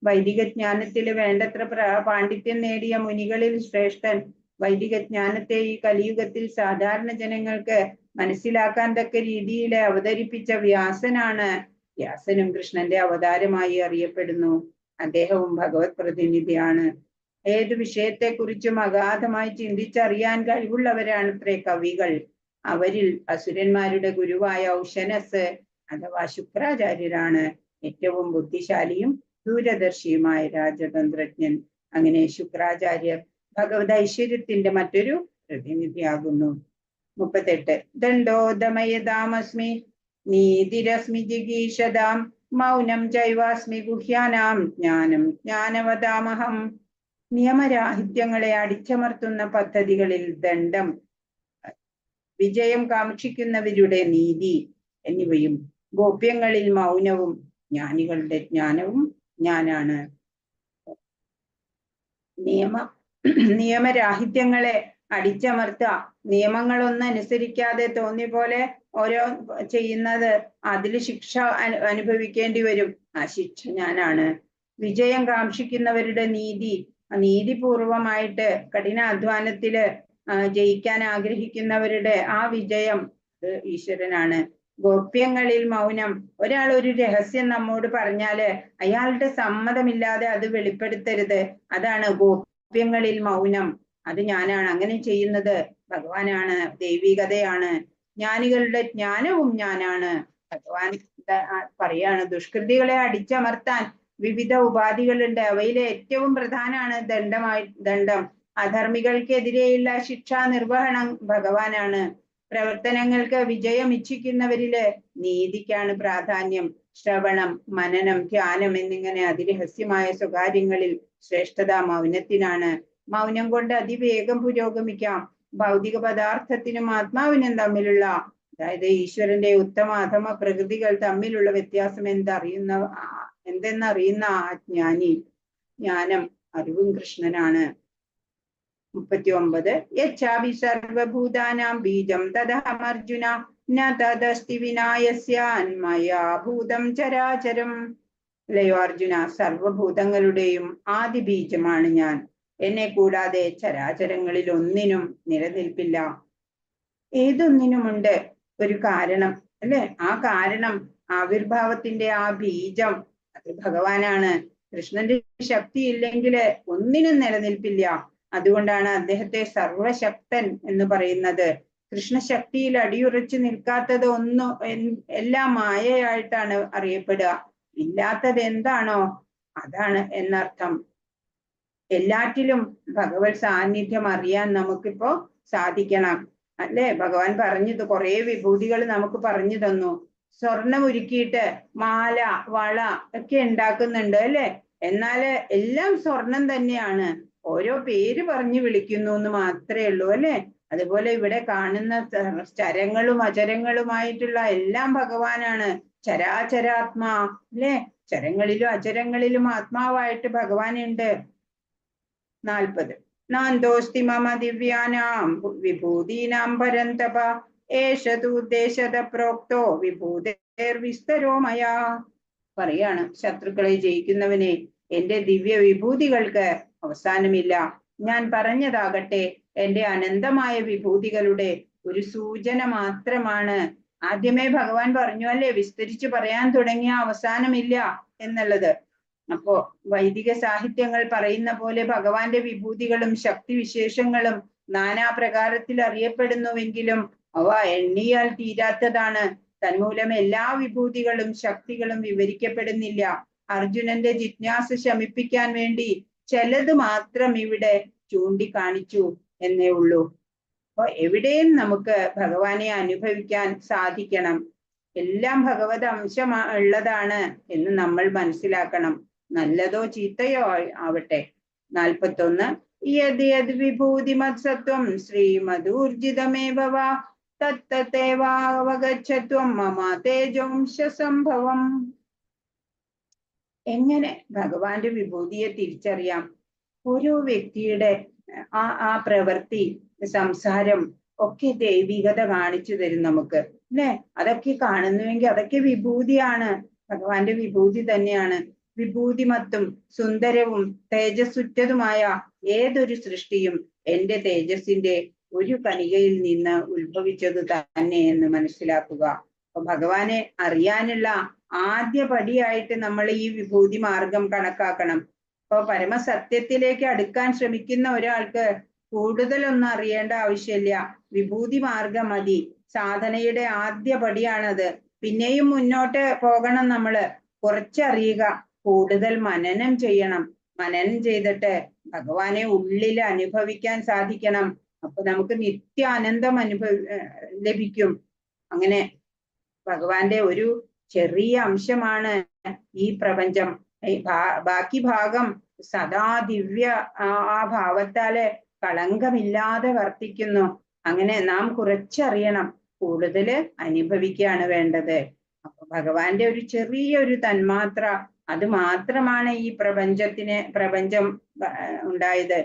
വൈദിക ജ്ഞാനത്തിൽ വേണ്ടത്ര പാണ്ഡിത്യം നേടിയ മുനികളിൽ ശ്രേഷ്ഠൻ. വൈദിക ജ്ഞാനത്തെ ഈ കലിയുഗത്തിൽ സാധാരണ ജനങ്ങൾക്ക് മനസ്സിലാക്കാൻ തക്ക രീതിയിൽ അവതരിപ്പിച്ച വ്യാസനാണ്. വ്യാസനും കൃഷ്ണന്റെ അവതാരമായി അറിയപ്പെടുന്നു. അദ്ദേഹവും ഭഗവത് പ്രതിനിധിയാണ്. ഏതു വിഷയത്തെക്കുറിച്ചും അഗാധമായി ചിന്തിച്ചറിയാൻ കഴിവുള്ളവരാണ് അത്രേ കവികൾ. അവരിൽ അസുരന്മാരുടെ ഗുരുവായ ഔശനസ് അഥവാ ശുക്രാചാര്യരാണ് ഏറ്റവും ബുദ്ധിശാലിയും ദൂരദർശിയുമായ രാജതന്ത്രജ്ഞൻ. അങ്ങനെ ശുക്രാചാര്യർ ഭഗവത് ഐശ്വര്യത്തിന്റെ മറ്റൊരു പ്രതിനിധിയാകുന്നു. 38 ദണ്ഡോദമയതാമസ്മി നീതിരസ്മി ജിഗീഷതാം മൗനം ചൈവാസ്മി ഗുഹ്യാനാം ജ്ഞാനം ജ്ഞാനവതാമഹം. നിയമരാഹിത്യങ്ങളെ അടിച്ചമർത്തുന്ന പദ്ധതികളിൽ ദണ്ഡം, വിജയം കാക്ഷിക്കുന്നവരുടെ നീതി എന്നിവയും, ഗോപ്യങ്ങളിൽ മൗനവും ജ്ഞാനികളുടെ ജ്ഞാനവും ഞാനാണ്. നിയമരാഹിത്യങ്ങളെ അടിച്ചമർത്തുക, നിയമങ്ങളൊന്നും അനുസരിക്കാതെ തോന്നിയ പോലെ ഓരോ ചെയ്യുന്നത്, അതിൽ ശിക്ഷ അനുഭവിക്കേണ്ടി വരും. ആ ശിക്ഷ ഞാനാണ്. വിജയം കാക്ഷിക്കുന്നവരുടെ നീതിപൂർവമായിട്ട് കഠിനാധ്വാനത്തില് ജയിക്കാൻ ആഗ്രഹിക്കുന്നവരുടെ ആ വിജയം ഈശ്വരനാണ്. ഗോപ്യങ്ങളിൽ മൗനം, ഒരാൾ ഒരു രഹസ്യം നമ്മോട് പറഞ്ഞാല് അയാളുടെ സമ്മതമില്ലാതെ അത് വെളിപ്പെടുത്തരുത്. അതാണ് ഗോപ്യങ്ങളിൽ മൗനം. അത് ഞാനാണ്. അങ്ങനെ ചെയ്യുന്നത് ഭഗവാനാണ്, ദൈവികതയാണ്. ജ്ഞാനികളുടെ ജ്ഞാനവും ഞാനാണ്. ഭഗവാൻ പറയാണ്, ദുഷ്കൃതികളെ അടിച്ചമർത്താൻ വിവിധ ഉപാധികളുണ്ട്. അവയിൽ ഏറ്റവും പ്രധാനമാണ് ദണ്ഡം. അധർമ്മികൾക്കെതിരെയുള്ള ശിക്ഷാ നിർവഹണം ഭഗവാനാണ്. പ്രവർത്തനങ്ങൾക്ക് വിജയം ഇച്ഛിക്കുന്നവരില് നീതിക്കാണ് പ്രാധാന്യം. ശ്രവണം, മനനം, ധ്യാനം എന്നിങ്ങനെ അതിരഹസ്യമായ സ്വകാര്യങ്ങളിൽ ശ്രേഷ്ഠത മൗനത്തിനാണ്. മൗനം കൊണ്ട് അതിവേഗം പുരോഗമിക്കാം. ഭൗതിക പദാർത്ഥത്തിനും ആത്മാവിനും തമ്മിലുള്ള, അതായത് ഈശ്വരന്റെ ഉത്തമ അധമ പ്രകൃതികൾ തമ്മിലുള്ള വ്യത്യാസം എന്തെന്നറിയുന്ന ആ ജ്ഞാനം അറിവും കൃഷ്ണനാണ്. 39 യച്ഛാപി സർവഭൂതാനാം ബീജം തദഹമർജുന ന തദസ്തി വിനായസ്യ അന്മയാ ഭൂതം ചരാചരം. അല്ലയോ അർജുന, സർവഭൂതങ്ങളുടെയും ആദി ബീജമാണ് ഞാൻ. എന്നെ കൂടാതെ ചരാചരങ്ങളിൽ ഒന്നിനും നിലനിൽപ്പില്ല. ഏതൊന്നിനുമുണ്ട് ഒരു കാരണം, അല്ലെ? ആ കാരണം, ആവിർഭാവത്തിന്റെ ആ ബീജം അത് ഭഗവാനാണ്. കൃഷ്ണന്റെ ശക്തി ഇല്ലെങ്കിൽ ഒന്നിനും നിലനിൽപ്പില്ല. അതുകൊണ്ടാണ് അദ്ദേഹത്തെ സർവശക്തൻ എന്ന് പറയുന്നത്. കൃഷ്ണശക്തിയിൽ അടിയുറച്ചു നിൽക്കാത്തത് എല്ലാം മായയായിട്ടാണ് അറിയപ്പെടുക. ഇല്ലാത്തത് എന്താണോ അതാണ് എന്നർത്ഥം. എല്ലാറ്റിലും ഭഗവത് സാന്നിധ്യം അറിയാൻ നമുക്കിപ്പോ സാധിക്കണം, അല്ലെ? ഭഗവാൻ പറഞ്ഞത് കുറെ വിഭൂതികൾ നമുക്ക് പറഞ്ഞു തന്നു. സ്വർണം ഉരുക്കിയിട്ട് മാല, വള ഒക്കെ ഉണ്ടാക്കുന്നുണ്ട്, അല്ലെ? എന്നാല് എല്ലാം സ്വർണം തന്നെയാണ്, ഓരോ പേര് പറഞ്ഞു വിളിക്കുന്നു എന്ന് മാത്രമേ ഉള്ളൂ, അല്ലെ? അതുപോലെ ഇവിടെ കാണുന്ന ചരങ്ങളും അചരങ്ങളുമായിട്ടുള്ള എല്ലാം ഭഗവാനാണ്. ചരാചരാത്മാ, അല്ലെ? ചരങ്ങളിലും അചരങ്ങളിലും ആത്മാവായിട്ട് ഭഗവാനുണ്ട്. 40 നാന്തോസ്തി മമ ദിവ്യാനാം വിഭൂതീനാം പരന്തപ ഏഷ തു ദേശത പ്രോക്തോ വിഭൂതേർവിസ്തരോ മയാ. പറയാണ്, ശത്രുക്കളെ ജയിക്കുന്നവനെ, എന്റെ ദിവ്യ വിഭൂതികൾക്ക് അവസാനമില്ല. ഞാൻ പറഞ്ഞതാകട്ടെ എന്റെ അനന്തമായ വിഭൂതികളുടെ ഒരു സൂചന മാത്രമാണ്. ആദ്യമേ ഭഗവാൻ പറഞ്ഞു, അല്ലേ? വിസ്തരിച്ച് പറയാൻ തുടങ്ങിയ അവസാനമില്ല എന്നുള്ളത്. അപ്പോ വൈദിക സാഹിത്യങ്ങൾ പറയുന്ന പോലെ ഭഗവാന്റെ വിഭൂതികളും ശക്തിവിശേഷങ്ങളും നാനാപ്രകാരത്തിൽ അറിയപ്പെടുന്നുവെങ്കിലും അവ എണ്ണിയാൽ തീരാത്തതാണ്. തന്മൂലം എല്ലാ വിഭൂതികളും ശക്തികളും വിവരിക്കപ്പെടുന്നില്ല. അർജുനന്റെ ജിജ്ഞാസ ശമിപ്പിക്കാൻ വേണ്ടി ചിലത് മാത്രം ഇവിടെ ചൂണ്ടിക്കാണിച്ചു എന്നേ ഉള്ളൂ. അപ്പൊ എവിടെയും നമുക്ക് ഭഗവാനെ അനുഭവിക്കാൻ സാധിക്കണം. എല്ലാം ഭഗവത് അംശം ഉള്ളതാണ് എന്ന് നമ്മൾ മനസ്സിലാക്കണം, നല്ലതോ ചീത്തയോ ആവട്ടെ. 41 യദ് യദ് വിഭൂതിമത്സത്വം ശ്രീമദൂർജിതമേവ വാ തത്തതേവാവഗച്ഛത്വം മമ തേജോംശ സംഭവം. എങ്ങനെ ഭഗവാന്റെ വിഭൂതിയെ തിരിച്ചറിയാം? ഓരോ വ്യക്തിയുടെ ആ പ്രവൃത്തി, സംസാരം ഒക്കെ ദൈവികത കാണിച്ചു തരും നമുക്ക്, അല്ലെ? അതൊക്കെ കാണുന്നുവെങ്കിൽ അതൊക്കെ വിഭൂതിയാണ്, ഭഗവാന്റെ വിഭൂതി തന്നെയാണ്. വിഭൂതിമത്തും സുന്ദരവും തേജസ്സുറ്റതുമായ ഏതൊരു സൃഷ്ടിയും എന്റെ തേജസ്സിന്റെ ഒരു കണികയിൽ നിന്ന് ഉത്ഭവിച്ചത് തന്നെ എന്ന് മനസ്സിലാക്കുക. അപ്പൊ ഭഗവാനെ അറിയാനുള്ള ആദ്യ പടിയായിട്ട് നമ്മൾ ഈ വിഭൂതി മാർഗം കണക്കാക്കണം. അപ്പൊ പരമസത്യത്തിലേക്ക് അടുക്കാൻ ശ്രമിക്കുന്ന ഒരാൾക്ക് കൂടുതലൊന്നും അറിയേണ്ട ആവശ്യമില്ല, വിഭൂതി മാർഗം മതി. സാധനയുടെ ആദ്യ പടിയാണത്. പിന്നെയും മുന്നോട്ട് പോകണം. നമ്മള് കുറച്ചറിയുക, കൂടുതൽ മനനം ചെയ്യണം. മനനം ചെയ്തിട്ട് ഭഗവാനെ ഉള്ളിൽ അനുഭവിക്കാൻ സാധിക്കണം. അപ്പൊ നമുക്ക് നിത്യാനന്ദം ലഭിക്കും. അങ്ങനെ ഭഗവാന്റെ ഒരു ചെറിയ അംശമാണ് ഈ പ്രപഞ്ചം. ബാക്കി ഭാഗം സദാ ദിവ്യ ആ ഭാവത്താല് കളങ്കമില്ലാതെ വർത്തിക്കുന്നു. അങ്ങനെ നാം കുറച്ചറിയണം, കൂടുതല് അനുഭവിക്കുകയാണ് വേണ്ടത്. അപ്പൊ ഭഗവാന്റെ ഒരു ചെറിയൊരു തന്മാത്ര, അത് മാത്രമാണ് ഈ പ്രപഞ്ചം ഉണ്ടായത്.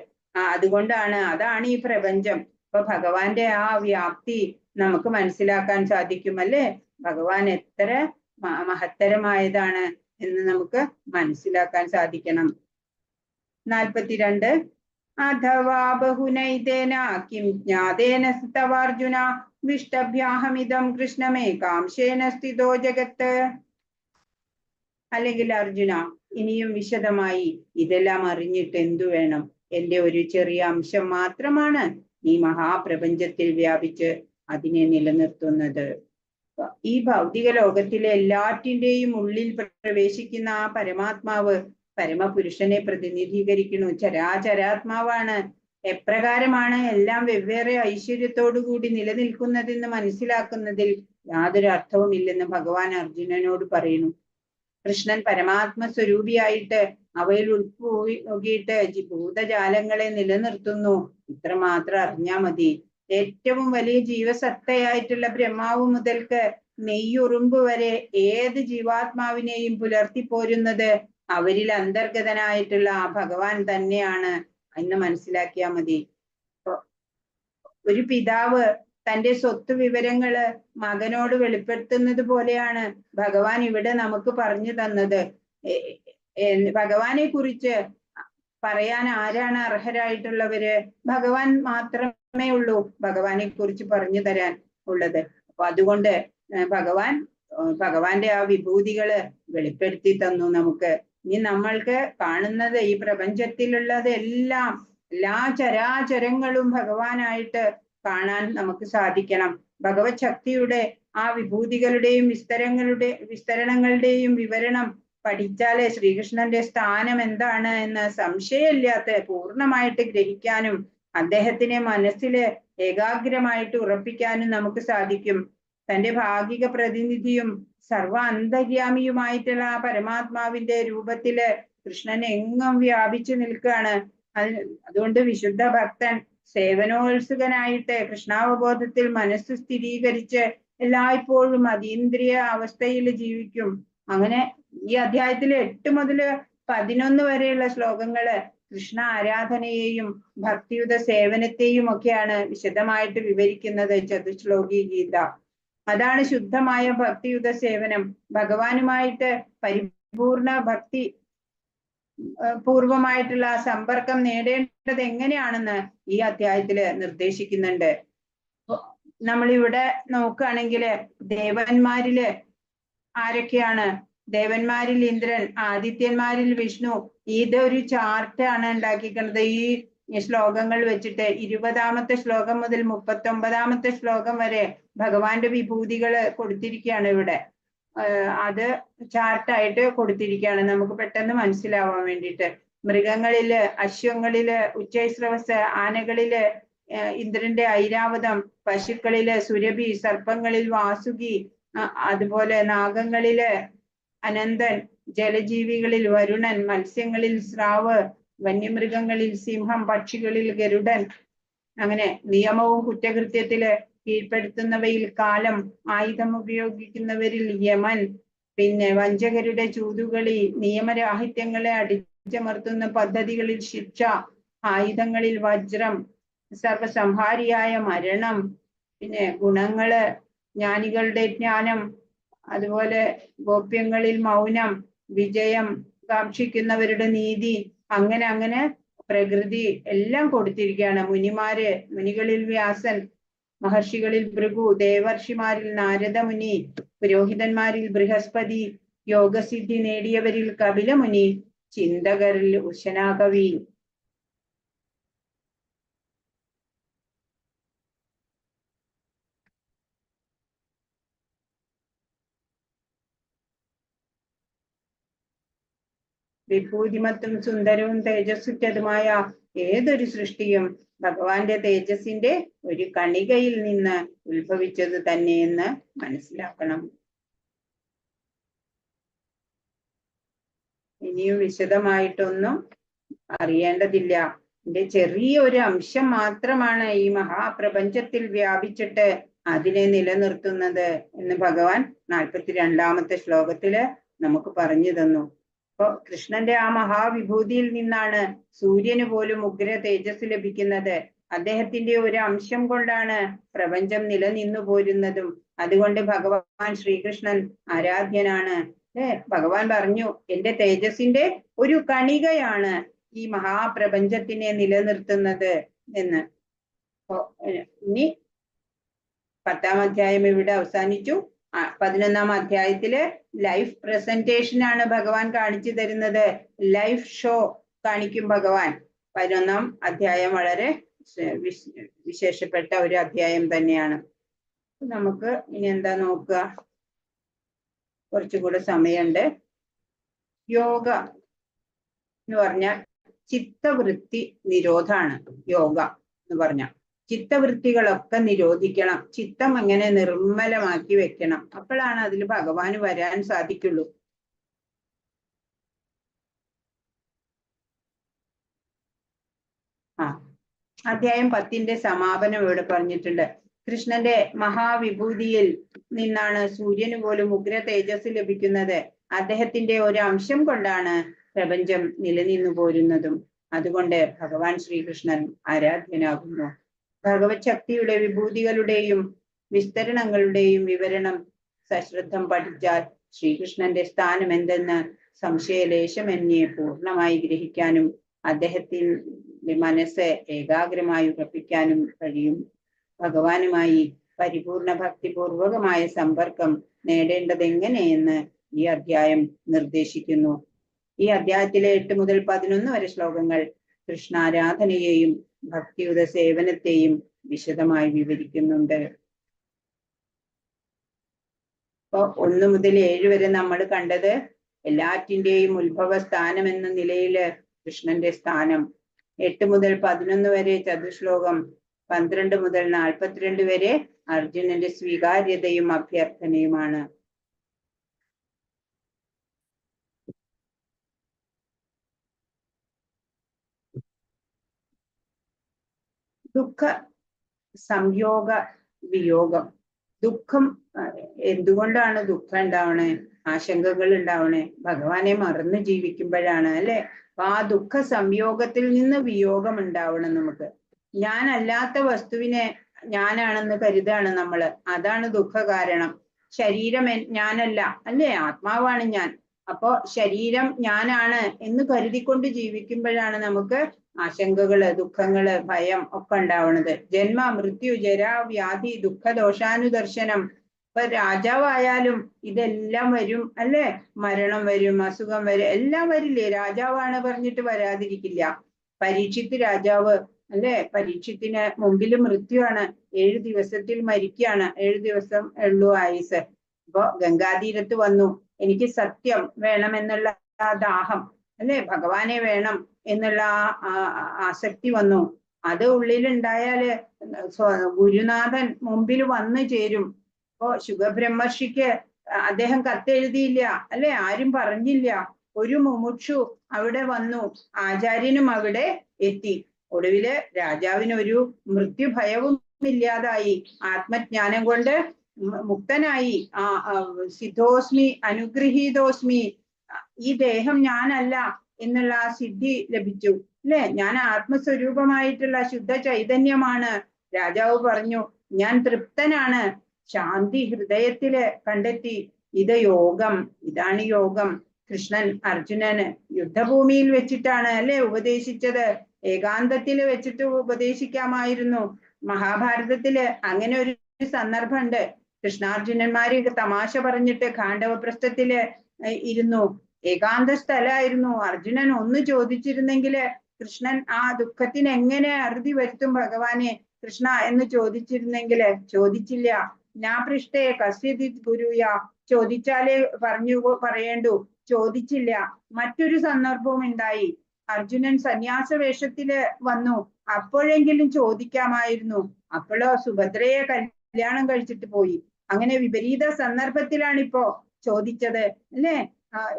അതാണ് ഈ പ്രപഞ്ചം. അപ്പൊ ഭഗവാന്റെ ആ വ്യാപ്തി നമുക്ക് മനസ്സിലാക്കാൻ സാധിക്കും, അല്ലേ? ഭഗവാൻ എത്ര മഹത്തരമായതാണ് എന്ന് നമുക്ക് മനസ്സിലാക്കാൻ സാധിക്കണം. 42 അഥവാ ബഹുനൈതേന കിം ജ്ഞാതേന തവാർജുന വിഷ്ടഭ്യാഹമിതം കൃഷ്ണമേകാംശേന സ്ഥിതോ ജഗത്ത്. അല്ലെങ്കിൽ അർജുന, ഇനിയും വിശദമായി ഇതെല്ലാം അറിഞ്ഞിട്ട് എന്തു വേണം? എന്റെ ഒരു ചെറിയ അംശം മാത്രമാണ് ഈ മഹാപ്രപഞ്ചത്തിൽ വ്യാപിച്ച് അതിനെ നിലനിർത്തുന്നത്. ഈ ഭൗതിക ലോകത്തിലെ എല്ലാറ്റിന്റെയും ഉള്ളിൽ പ്രവേശിക്കുന്ന ആ പരമാത്മാവ് പരമപുരുഷനെ പ്രതിനിധീകരിക്കുന്നു. ചരാചരാത്മാവാണ്. എപ്രകാരമാണ് എല്ലാം വെവ്വേറെ ഐശ്വര്യത്തോടു കൂടി നിലനിൽക്കുന്നതെന്ന് മനസ്സിലാക്കുന്നതിൽ യാതൊരു അർത്ഥവുമില്ലെന്ന് ഭഗവാൻ അർജുനനോട് പറയുന്നു. കൃഷ്ണൻ പരമാത്മ സ്വരൂപിയായിട്ട് അവയിൽ ഉൾപ്പോയിട്ട് ഭൂതജാലങ്ങളെ നിലനിർത്തുന്നു. ഇത്രമാത്രം അറിഞ്ഞാ മതി. ഏറ്റവും വലിയ ജീവസത്തയായിട്ടുള്ള ബ്രഹ്മാവ് മുതൽക്ക് നെയ്യുറുമ്പ് വരെ ഏത് ജീവാത്മാവിനെയും പുലർത്തിപ്പോരുന്നത് അവരിൽ അന്തർഗതനായിട്ടുള്ള ആ ഭഗവാൻ തന്നെയാണ് എന്ന് മനസ്സിലാക്കിയാൽ മതി. ഒരു പിതാവ് തന്റെ സ്വത്ത് വിവരങ്ങള് മകനോട് വെളിപ്പെടുത്തുന്നത് പോലെയാണ് ഭഗവാൻ ഇവിടെ നമുക്ക് പറഞ്ഞു തന്നത്. ഭഗവാനെ കുറിച്ച് പറയാൻ ആരാണ് അർഹരായിട്ടുള്ളവര്? ഭഗവാൻ മാത്രമേ ഉള്ളൂ ഭഗവാനെ കുറിച്ച് പറഞ്ഞു തരാൻ ഉള്ളത്. അപ്പൊ അതുകൊണ്ട് ഭഗവാന്റെ ആ വിഭൂതികള് വെളിപ്പെടുത്തി തന്നു നമുക്ക്. ഇനി നമ്മൾക്ക് കാണുന്നത് ഈ പ്രപഞ്ചത്തിലുള്ളത് എല്ലാ ചരാചരങ്ങളും ഭഗവാനായിട്ട് കാണാൻ നമുക്ക് സാധിക്കണം. ഭഗവത് ശക്തിയുടെ ആ വിഭൂതികളുടെയും വിസ്തരണങ്ങളുടെയും വിവരണം പഠിച്ചാല് ശ്രീകൃഷ്ണന്റെ സ്ഥാനം എന്താണ് എന്ന് സംശയമില്ലാത്ത പൂർണ്ണമായിട്ട് ഗ്രഹിക്കാനും അദ്ദേഹത്തിനെ മനസ്സില് ഏകാഗ്രമായിട്ട് ഉറപ്പിക്കാനും നമുക്ക് സാധിക്കും. തന്റെ ഭാഗിക പ്രതിനിധിയും സർവ അന്തര്യാമിയുമായിട്ടുള്ള ആ പരമാത്മാവിന്റെ രൂപത്തില് കൃഷ്ണൻ എങ്ങും വ്യാപിച്ചു നിൽക്കുകയാണ്. അതുകൊണ്ട് വിശുദ്ധ ഭക്തൻ സേവനോത്സുകനായിട്ട് കൃഷ്ണാവബോധത്തിൽ മനസ്സ് സ്ഥിരീകരിച്ച് എല്ലായ്പ്പോഴും അതീന്ദ്രിയ അവസ്ഥയിൽ ജീവിക്കും. അങ്ങനെ ഈ അധ്യായത്തിൽ 8 മുതൽ 11 വരെയുള്ള ശ്ലോകങ്ങള് കൃഷ്ണ ആരാധനയെയും ഭക്തിയുത സേവനത്തെയും ഒക്കെയാണ് വിശദമായിട്ട് വിവരിക്കുന്നത് ചതുശ്ലോകി ഗീത. അതാണ് ശുദ്ധമായ ഭക്തിയുത സേവനം. ഭഗവാനുമായിട്ട് പരിപൂർണ ഭക്തി പൂർവമായിട്ടുള്ള സമ്പർക്കം നേടേണ്ടത് എങ്ങനെയാണെന്ന് ഈ അധ്യായത്തില് നിർദ്ദേശിക്കുന്നുണ്ട്. നമ്മളിവിടെ നോക്കുകയാണെങ്കിൽ ദേവന്മാരില് ആരൊക്കെയാണ്? ദേവന്മാരിൽ ഇന്ദ്രൻ, ആദിത്യന്മാരിൽ വിഷ്ണു. ഇതൊരു ചാർട്ടാണ് ഉണ്ടാക്കിക്കുന്നത് ഈ ശ്ലോകങ്ങൾ വെച്ചിട്ട്. 20ാമത്തെ ശ്ലോകം മുതൽ 39ാമത്തെ ശ്ലോകം വരെ ഭഗവാന്റെ വിഭൂതികള് കൊടുത്തിരിക്കുകയാണ് ഇവിടെ. അത് ചാർട്ടായിട്ട് കൊടുത്തിരിക്കുകയാണ് നമുക്ക് പെട്ടെന്ന് മനസ്സിലാവാൻ വേണ്ടിയിട്ട്. മൃഗങ്ങളില് അശ്വങ്ങളില് ഉച്ചൈശ്രവസ്, ആനകളില് ഇന്ദ്രന്റെ ഐരാവതം, പശുക്കളില് സുരഭി, സർപ്പങ്ങളിൽ വാസുകി, അതുപോലെ നാഗങ്ങളില് അനന്തൻ, ജലജീവികളിൽ വരുണൻ, മത്സ്യങ്ങളിൽ സ്രാവ്, വന്യമൃഗങ്ങളിൽ സിംഹം, പക്ഷികളിൽ ഗരുഡൻ. അങ്ങനെ നിയമവും കുറ്റകൃത്യത്തില് കീഴ്പ്പെടുത്തുന്നവയിൽ കാലം, ആയുധം ഉപയോഗിക്കുന്നവരിൽ യമൻ, പിന്നെ വഞ്ചകരുടെ ചൂതുകളി, നിയമരാഹിത്യങ്ങളെ അടിച്ചമർത്തുന്ന പദ്ധതികളിൽ ശിക്ഷ, ആയുധങ്ങളിൽ വജ്രം, സർവസംഹാരിയായ മരണം, പിന്നെ ഗുണങ്ങള് ജ്ഞാനികളുടെ ജ്ഞാനം, അതുപോലെ ഗോപ്യങ്ങളിൽ മൗനം, വിജയം കാക്ഷിക്കുന്നവരുടെ നീതി. അങ്ങനെ പ്രകൃതി എല്ലാം കൊടുത്തിരിക്കുകയാണ്. മുനികളിൽ വ്യാസൻ, മഹർഷികളിൽ ഭൃഗു, ദേവർഷിമാരിൽ നാരദ മുനി, പുരോഹിതന്മാരിൽ ബൃഹസ്പതി, യോഗസിദ്ധി നേടിയവരിൽ കപില മുനി, ചിന്തകരിൽ ഉശനാകവി. വിഭൂതിമത്തും സുന്ദരവും തേജസ്സുറ്റതുമായ ഏതൊരു സൃഷ്ടിയും ഭഗവാന്റെ തേജസ്സിന്റെ ഒരു കണികയിൽ നിന്ന് ഉത്ഭവിച്ചത് തന്നെയെന്ന് മനസ്സിലാക്കണം. ഇനിയും വിശദമായിട്ടൊന്നും അറിയേണ്ടതില്ല. ഇതിന്റെ ചെറിയൊരു അംശം മാത്രമാണ് ഈ മഹാപ്രപഞ്ചത്തിൽ വ്യാപിച്ചിട്ട് അതിനെ നിലനിർത്തുന്നത് എന്ന് ഭഗവാൻ 42ാമത്തെ ശ്ലോകത്തില് നമുക്ക് പറഞ്ഞു തന്നു. അപ്പൊ കൃഷ്ണന്റെ ആ മഹാവിഭൂതിയിൽ നിന്നാണ് സൂര്യന് പോലും ഉഗ്ര തേജസ് ലഭിക്കുന്നത്. അദ്ദേഹത്തിന്റെ ഒരു അംശം കൊണ്ടാണ് പ്രപഞ്ചം നിലനിന്നു പോരുന്നതും. അതുകൊണ്ട് ഭഗവാൻ ശ്രീകൃഷ്ണൻ ആരാധ്യനാണ്. ഭഗവാൻ പറഞ്ഞു, എന്റെ തേജസ്സിന്റെ ഒരു കണികയാണ് ഈ മഹാപ്രപഞ്ചത്തിനെ നിലനിർത്തുന്നത് എന്ന്. ഇനി 10ാം അധ്യായം ഇവിടെ അവസാനിച്ചു. 11ാം അധ്യായത്തില് ലൈഫ് പ്രസന്റേഷൻ ആണ് ഭഗവാൻ കാണിച്ചു തരുന്നത്. ലൈഫ് ഷോ കാണിക്കും ഭഗവാൻ. 11ാം അധ്യായം വളരെ വിശേഷപ്പെട്ട ഒരു അധ്യായം തന്നെയാണ്. നമുക്ക് ഇനി എന്താ നോക്കുക, കുറച്ചുകൂടെ സമയമുണ്ട്. യോഗ എന്ന് പറഞ്ഞാൽ ചിത്തവൃത്തി നിരോധാണ്. യോഗ എന്ന് പറഞ്ഞാൽ ചിത്തവൃത്തികളൊക്കെ നിരോധിക്കണം, ചിത്തം എങ്ങനെ നിർമ്മലമാക്കി വെക്കണം, അപ്പോഴാണ് അതിൽ ഭഗവാന് വരാൻ സാധിക്കുള്ളൂ. അധ്യായം 10 സമാപനം ഇവിടെ പറഞ്ഞിട്ടുണ്ട്. കൃഷ്ണന്റെ മഹാവിഭൂതിയിൽ നിന്നാണ് സൂര്യന് പോലും ഉഗ്ര തേജസ് ലഭിക്കുന്നത്. അദ്ദേഹത്തിന്റെ ഒരു അംശം കൊണ്ടാണ് പ്രപഞ്ചം നിലനിന്നു പോരുന്നതും. അതുകൊണ്ട് ഭഗവാൻ ശ്രീകൃഷ്ണൻ ആരാധ്യനാകുന്നു. ഭഗവത് ശക്തിയുടെ വിഭൂതികളുടെയും വിസ്തരണങ്ങളുടെയും വിവരണം സശ്രദ്ധം പഠിച്ചാൽ ശ്രീകൃഷ്ണന്റെ സ്ഥാനം എന്തെന്ന് സംശയലേശമെന്നേ പൂർണ്ണമായി ഗ്രഹിക്കാനും അദ്ദേഹത്തിന്റെ മനസ്സ് ഏകാഗ്രമായി ഉറപ്പിക്കാനും കഴിയും. ഭഗവാനുമായി പരിപൂർണ ഭക്തിപൂർവകമായ സമ്പർക്കം നേടേണ്ടതെങ്ങനെയെന്ന് ഈ അധ്യായം നിർദ്ദേശിക്കുന്നു. ഈ അധ്യായത്തിലെ 8 മുതൽ 11 വരെ ശ്ലോകങ്ങൾ കൃഷ്ണാരാധനയെയും ഭക്തിയുടെ സേവനത്തെയും വിശദമായി വിവരിക്കുന്നുണ്ട്. അപ്പൊ 1 മുതൽ 7 വരെ നമ്മൾ കണ്ടത് എല്ലാറ്റിന്റെയും ഉത്ഭവ സ്ഥാനം എന്ന നിലയില് കൃഷ്ണന്റെ സ്ഥാനം. 8 മുതൽ 11 വരെ ചതുശ്ലോകം, 12 മുതൽ 42 വരെ അർജുനന്റെ സ്വീകാര്യതയും അഭ്യർത്ഥനയുമാണ്. ദുഃഖ സംയോഗ വിയോഗം. ദുഃഖം എന്തുകൊണ്ടാണ് ദുഃഖം ഉണ്ടാവണേ, ആശങ്കകൾ ഉണ്ടാവണേ? ഭഗവാനെ മറന്ന് ജീവിക്കുമ്പോഴാണ് അല്ലെ. അപ്പൊ ആ ദുഃഖ സംയോഗത്തിൽ നിന്ന് വിയോഗം ഉണ്ടാവണം നമുക്ക്. ഞാനല്ലാത്ത വസ്തുവിനെ ഞാനാണെന്ന് കരുതാണ് നമ്മള്, അതാണ് ദുഃഖ കാരണം. ശരീരം ഞാനല്ല അല്ലേ, ആത്മാവാണ് ഞാൻ. അപ്പോ ശരീരം ഞാനാണ് എന്ന് കരുതിക്കൊണ്ട് ജീവിക്കുമ്പോഴാണ് നമുക്ക് ആശങ്കകള്, ദുഃഖങ്ങള്, ഭയം ഒക്കെ ഉണ്ടാവുന്നത്. ജന്മ മൃത്യു ജരാ വ്യാധി ദുഃഖദോഷാനുദർശനം. ഇപ്പൊ രാജാവായാലും ഇതെല്ലാം വരും അല്ലെ, മരണം വരും, അസുഖം വരും, എല്ലാം വരില്ലേ. രാജാവാണ് പറഞ്ഞിട്ട് വരാതിരിക്കില്ല. പരീക്ഷിത്ത് രാജാവ് അല്ലെ, പരീക്ഷത്തിന് മുമ്പിൽ മൃത്യുവാണ്, 7 ദിവസത്തിൽ മരിക്കുകയാണ്, 7 ദിവസം ഉള്ളൂ ആയുസ്. അപ്പൊ ഗംഗാതീരത്ത് വന്നു, എനിക്ക് സത്യം വേണമെന്നുള്ള ആ ദാഹം അല്ലെ, ഭഗവാനെ വേണം എന്നുള്ള ആസക്തി വന്നു. അത് ഉള്ളിലുണ്ടായാല് ഗുരുനാഥൻ മുമ്പിൽ വന്നു ചേരും. അപ്പോ ശുഖബ്രഹ്മർഷിക്ക് അദ്ദേഹം കത്തെഴുതിയില്ല അല്ലെ, ആരും പറഞ്ഞില്ല. ഒരു മുമുക്ഷു അവിടെ വന്നു, ആചാര്യനും അവിടെ എത്തി. ഒടുവില് രാജാവിന് ഒരു മൃത്യുഭയവും ഇല്ലാതായി, ആത്മജ്ഞാനം കൊണ്ട് മുക്തനായി. സിദ്ധോസ്മി അനുഗ്രഹീതോസ്മി, ഈ ദേഹം ഞാനല്ല എന്നുള്ള ആ സിദ്ധി ലഭിച്ചു അല്ലെ. ഞാൻ ആത്മസ്വരൂപമായിട്ടുള്ള ശുദ്ധ ചൈതന്യമാണ്. രാജാവ് പറഞ്ഞു, ഞാൻ തൃപ്തനാണ്, ശാന്തി ഹൃദയത്തില് കണ്ടെത്തി. ഇത് യോഗം, ഇതാണ് യോഗം. കൃഷ്ണൻ അർജുനന് യുദ്ധഭൂമിയിൽ വെച്ചിട്ടാണ് അല്ലെ ഉപദേശിച്ചത്. ഏകാന്തത്തിൽ വെച്ചിട്ട് ഉപദേശിക്കാമായിരുന്നു. മഹാഭാരതത്തില് അങ്ങനെ ഒരു സന്ദർഭമുണ്ട്. കൃഷ്ണാർജുനന്മാര് തമാശ പറഞ്ഞിട്ട് ഖാണ്ഡവപ്രസ്ഥത്തില് ഇരുന്നു. ഏകാന്ത സ്ഥലമായിരുന്നു. അർജുനൻ ഒന്ന് ചോദിച്ചിരുന്നെങ്കില് കൃഷ്ണൻ ആ ദുഃഖത്തിന് എങ്ങനെ അറുതി വരുത്തും ഭഗവാനെ കൃഷ്ണ എന്ന് ചോദിച്ചിരുന്നെങ്കില് ചോദിച്ചില്ല. നാ പൃഷ്ടേ കസ്യചിത് ഗുരുയാ, ചോദിച്ചാലേ പറയേണ്ടു, ചോദിച്ചില്ല. മറ്റൊരു സന്ദർഭവും ഉണ്ടായി. അർജുനൻ സന്യാസ വേഷത്തില് വന്നു, അപ്പോഴെങ്കിലും ചോദിക്കാമായിരുന്നു. അപ്പോഴോ സുഭദ്രയെ കല്യാണം കഴിച്ചിട്ട് പോയി. അങ്ങനെ വിപരീത സന്ദർഭത്തിലാണ് ഇപ്പോ ചോദിച്ചത് അല്ലേ.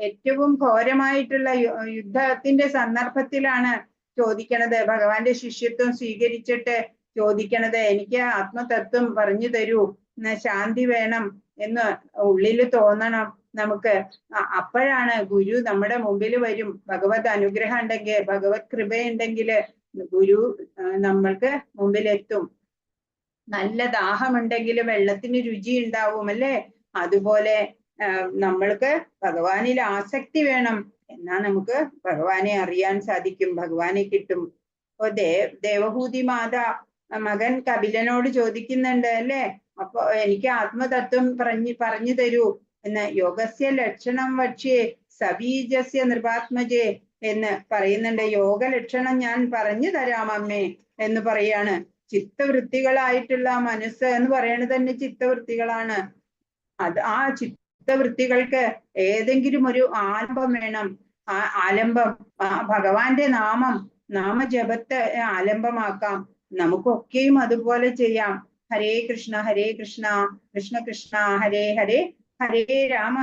ഏറ്റവും ഘോരമായിട്ടുള്ള യുദ്ധത്തിന്റെ സന്ദർഭത്തിലാണ് ചോദിക്കണത്. ഭഗവാന്റെ ശിഷ്യത്വം സ്വീകരിച്ചിട്ട് ചോദിക്കണത്, എനിക്ക് ആത്മതത്വം പറഞ്ഞു തരൂ, ശാന്തി വേണം എന്ന് ഉള്ളിൽ തോന്നണം നമുക്ക്. അപ്പോഴാണ് ഗുരു നമ്മുടെ മുമ്പിൽ വരും. ഭഗവത് അനുഗ്രഹം ഉണ്ടെങ്കിൽ, ഭഗവത് കൃപയുണ്ടെങ്കിൽ ഗുരു നമ്മൾക്ക് മുമ്പിലെത്തും. നല്ല ദാഹമുണ്ടെങ്കിൽ വെള്ളത്തിന് രുചി ഉണ്ടാവും അല്ലേ. അതുപോലെ നമ്മൾക്ക് ഭഗവാനിൽ ആസക്തി വേണം, എന്നാ നമുക്ക് ഭഗവാനെ അറിയാൻ സാധിക്കും, ഭഗവാനെ കിട്ടും. അപ്പൊ ദേവഹൂതി മാതാ മകൻ കപിലനോട് ചോദിക്കുന്നുണ്ട് അല്ലേ, അപ്പൊ എനിക്ക് ആത്മതത്വം പറഞ്ഞു തരൂ എന്ന്. യോഗസ്യ ലക്ഷണം വക്ഷ്യേ സബീജസ്യ നൃപാത്മജേ എന്ന് പറയുന്നുണ്ട്. യോഗ ലക്ഷണം ഞാൻ പറഞ്ഞു തരാം അമ്മേ എന്ന് പറയാണ്. ചിത്തവൃത്തികളായിട്ടുള്ള മനസ്സ് എന്ന് പറയുന്നത് തന്നെ ചിത്തവൃത്തികളാണ്. അത് ആ ചിത്തവൃത്തികൾക്ക് ഏതെങ്കിലും ഒരു ആലംബം വേണം. ആ ആലംബം ഭഗവാന്റെ നാമജപത്തെ ആലംബമാക്കാം. നമുക്കൊക്കെയും അതുപോലെ ചെയ്യാം. ഹരേ കൃഷ്ണ കൃഷ്ണ കൃഷ്ണ ഹരേ ഹരേ, ഹരേ രാമ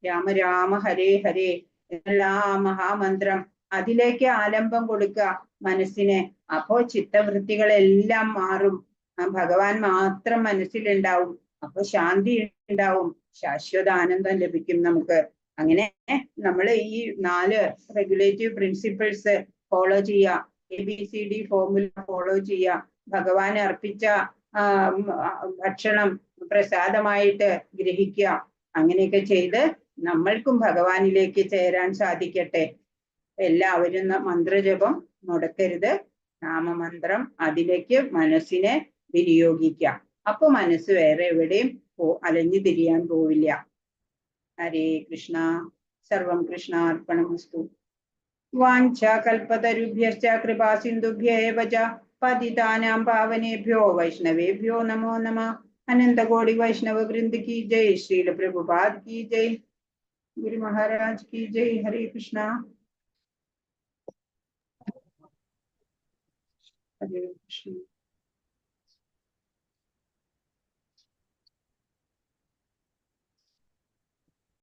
രാമ രാമ ഹരേ ഹരേ എന്നുള്ള ആ മഹാമന്ത്രം അതിലേക്ക് ആലംബം കൊടുക്കുക മനസ്സിനെ. അപ്പോ ചിത്തവൃത്തികളെല്ലാം മാറും. ഭഗവാൻ മാത്രം മനസ്സിലുണ്ടാവും. അപ്പൊ ശാന്തി ഉണ്ടാവും, ശാശ്വത ആനന്ദം ലഭിക്കും നമുക്ക്. അങ്ങനെ നമ്മൾ ഈ 4 റെഗുലേറ്റീവ് പ്രിൻസിപ്പിൾസ് ഫോളോ ചെയ്യുക. ABCD ഫോർമുല ഫോളോ ചെയ്യുക. ഭഗവാൻ അർപ്പിച്ച ഭക്ഷണം പ്രസാദമായിട്ട് ഗ്രഹിക്കുക. അങ്ങനെയൊക്കെ ചെയ്ത് നമ്മൾക്കും ഭഗവാനിലേക്ക് ചേരാൻ സാധിക്കട്ടെ. എല്ലാവരും മന്ത്രജപം മുടക്കരുത്. നാമമന്ത്രം അതിലേക്ക് മനസ്സിനെ വിനിയോഗിക്കാം. അപ്പൊ മനസ്സ് വേറെ എവിടെയും അലഞ്ഞു തിരിയാൻ പോവില്ല. ഹരേ കൃഷ്ണ. സർവം കൃഷ്ണാർപ്പണമസ്തു. വാഞ്ചാകൽപതരുഭ്യശ്ച കൃപാ സിന്ധുഭ്യേവ ച പതിതാനാം പാവനേഭ്യോ വൈഷ്ണവേഭ്യോ നമോ നമഃ. അനന്തകോടി വൈഷ്ണവ വൃന്ദ की जय, श्रील प्रभुपाद की जय, गुरु महाराज की जय. हरे कृष्णा. हरे कृष्ण.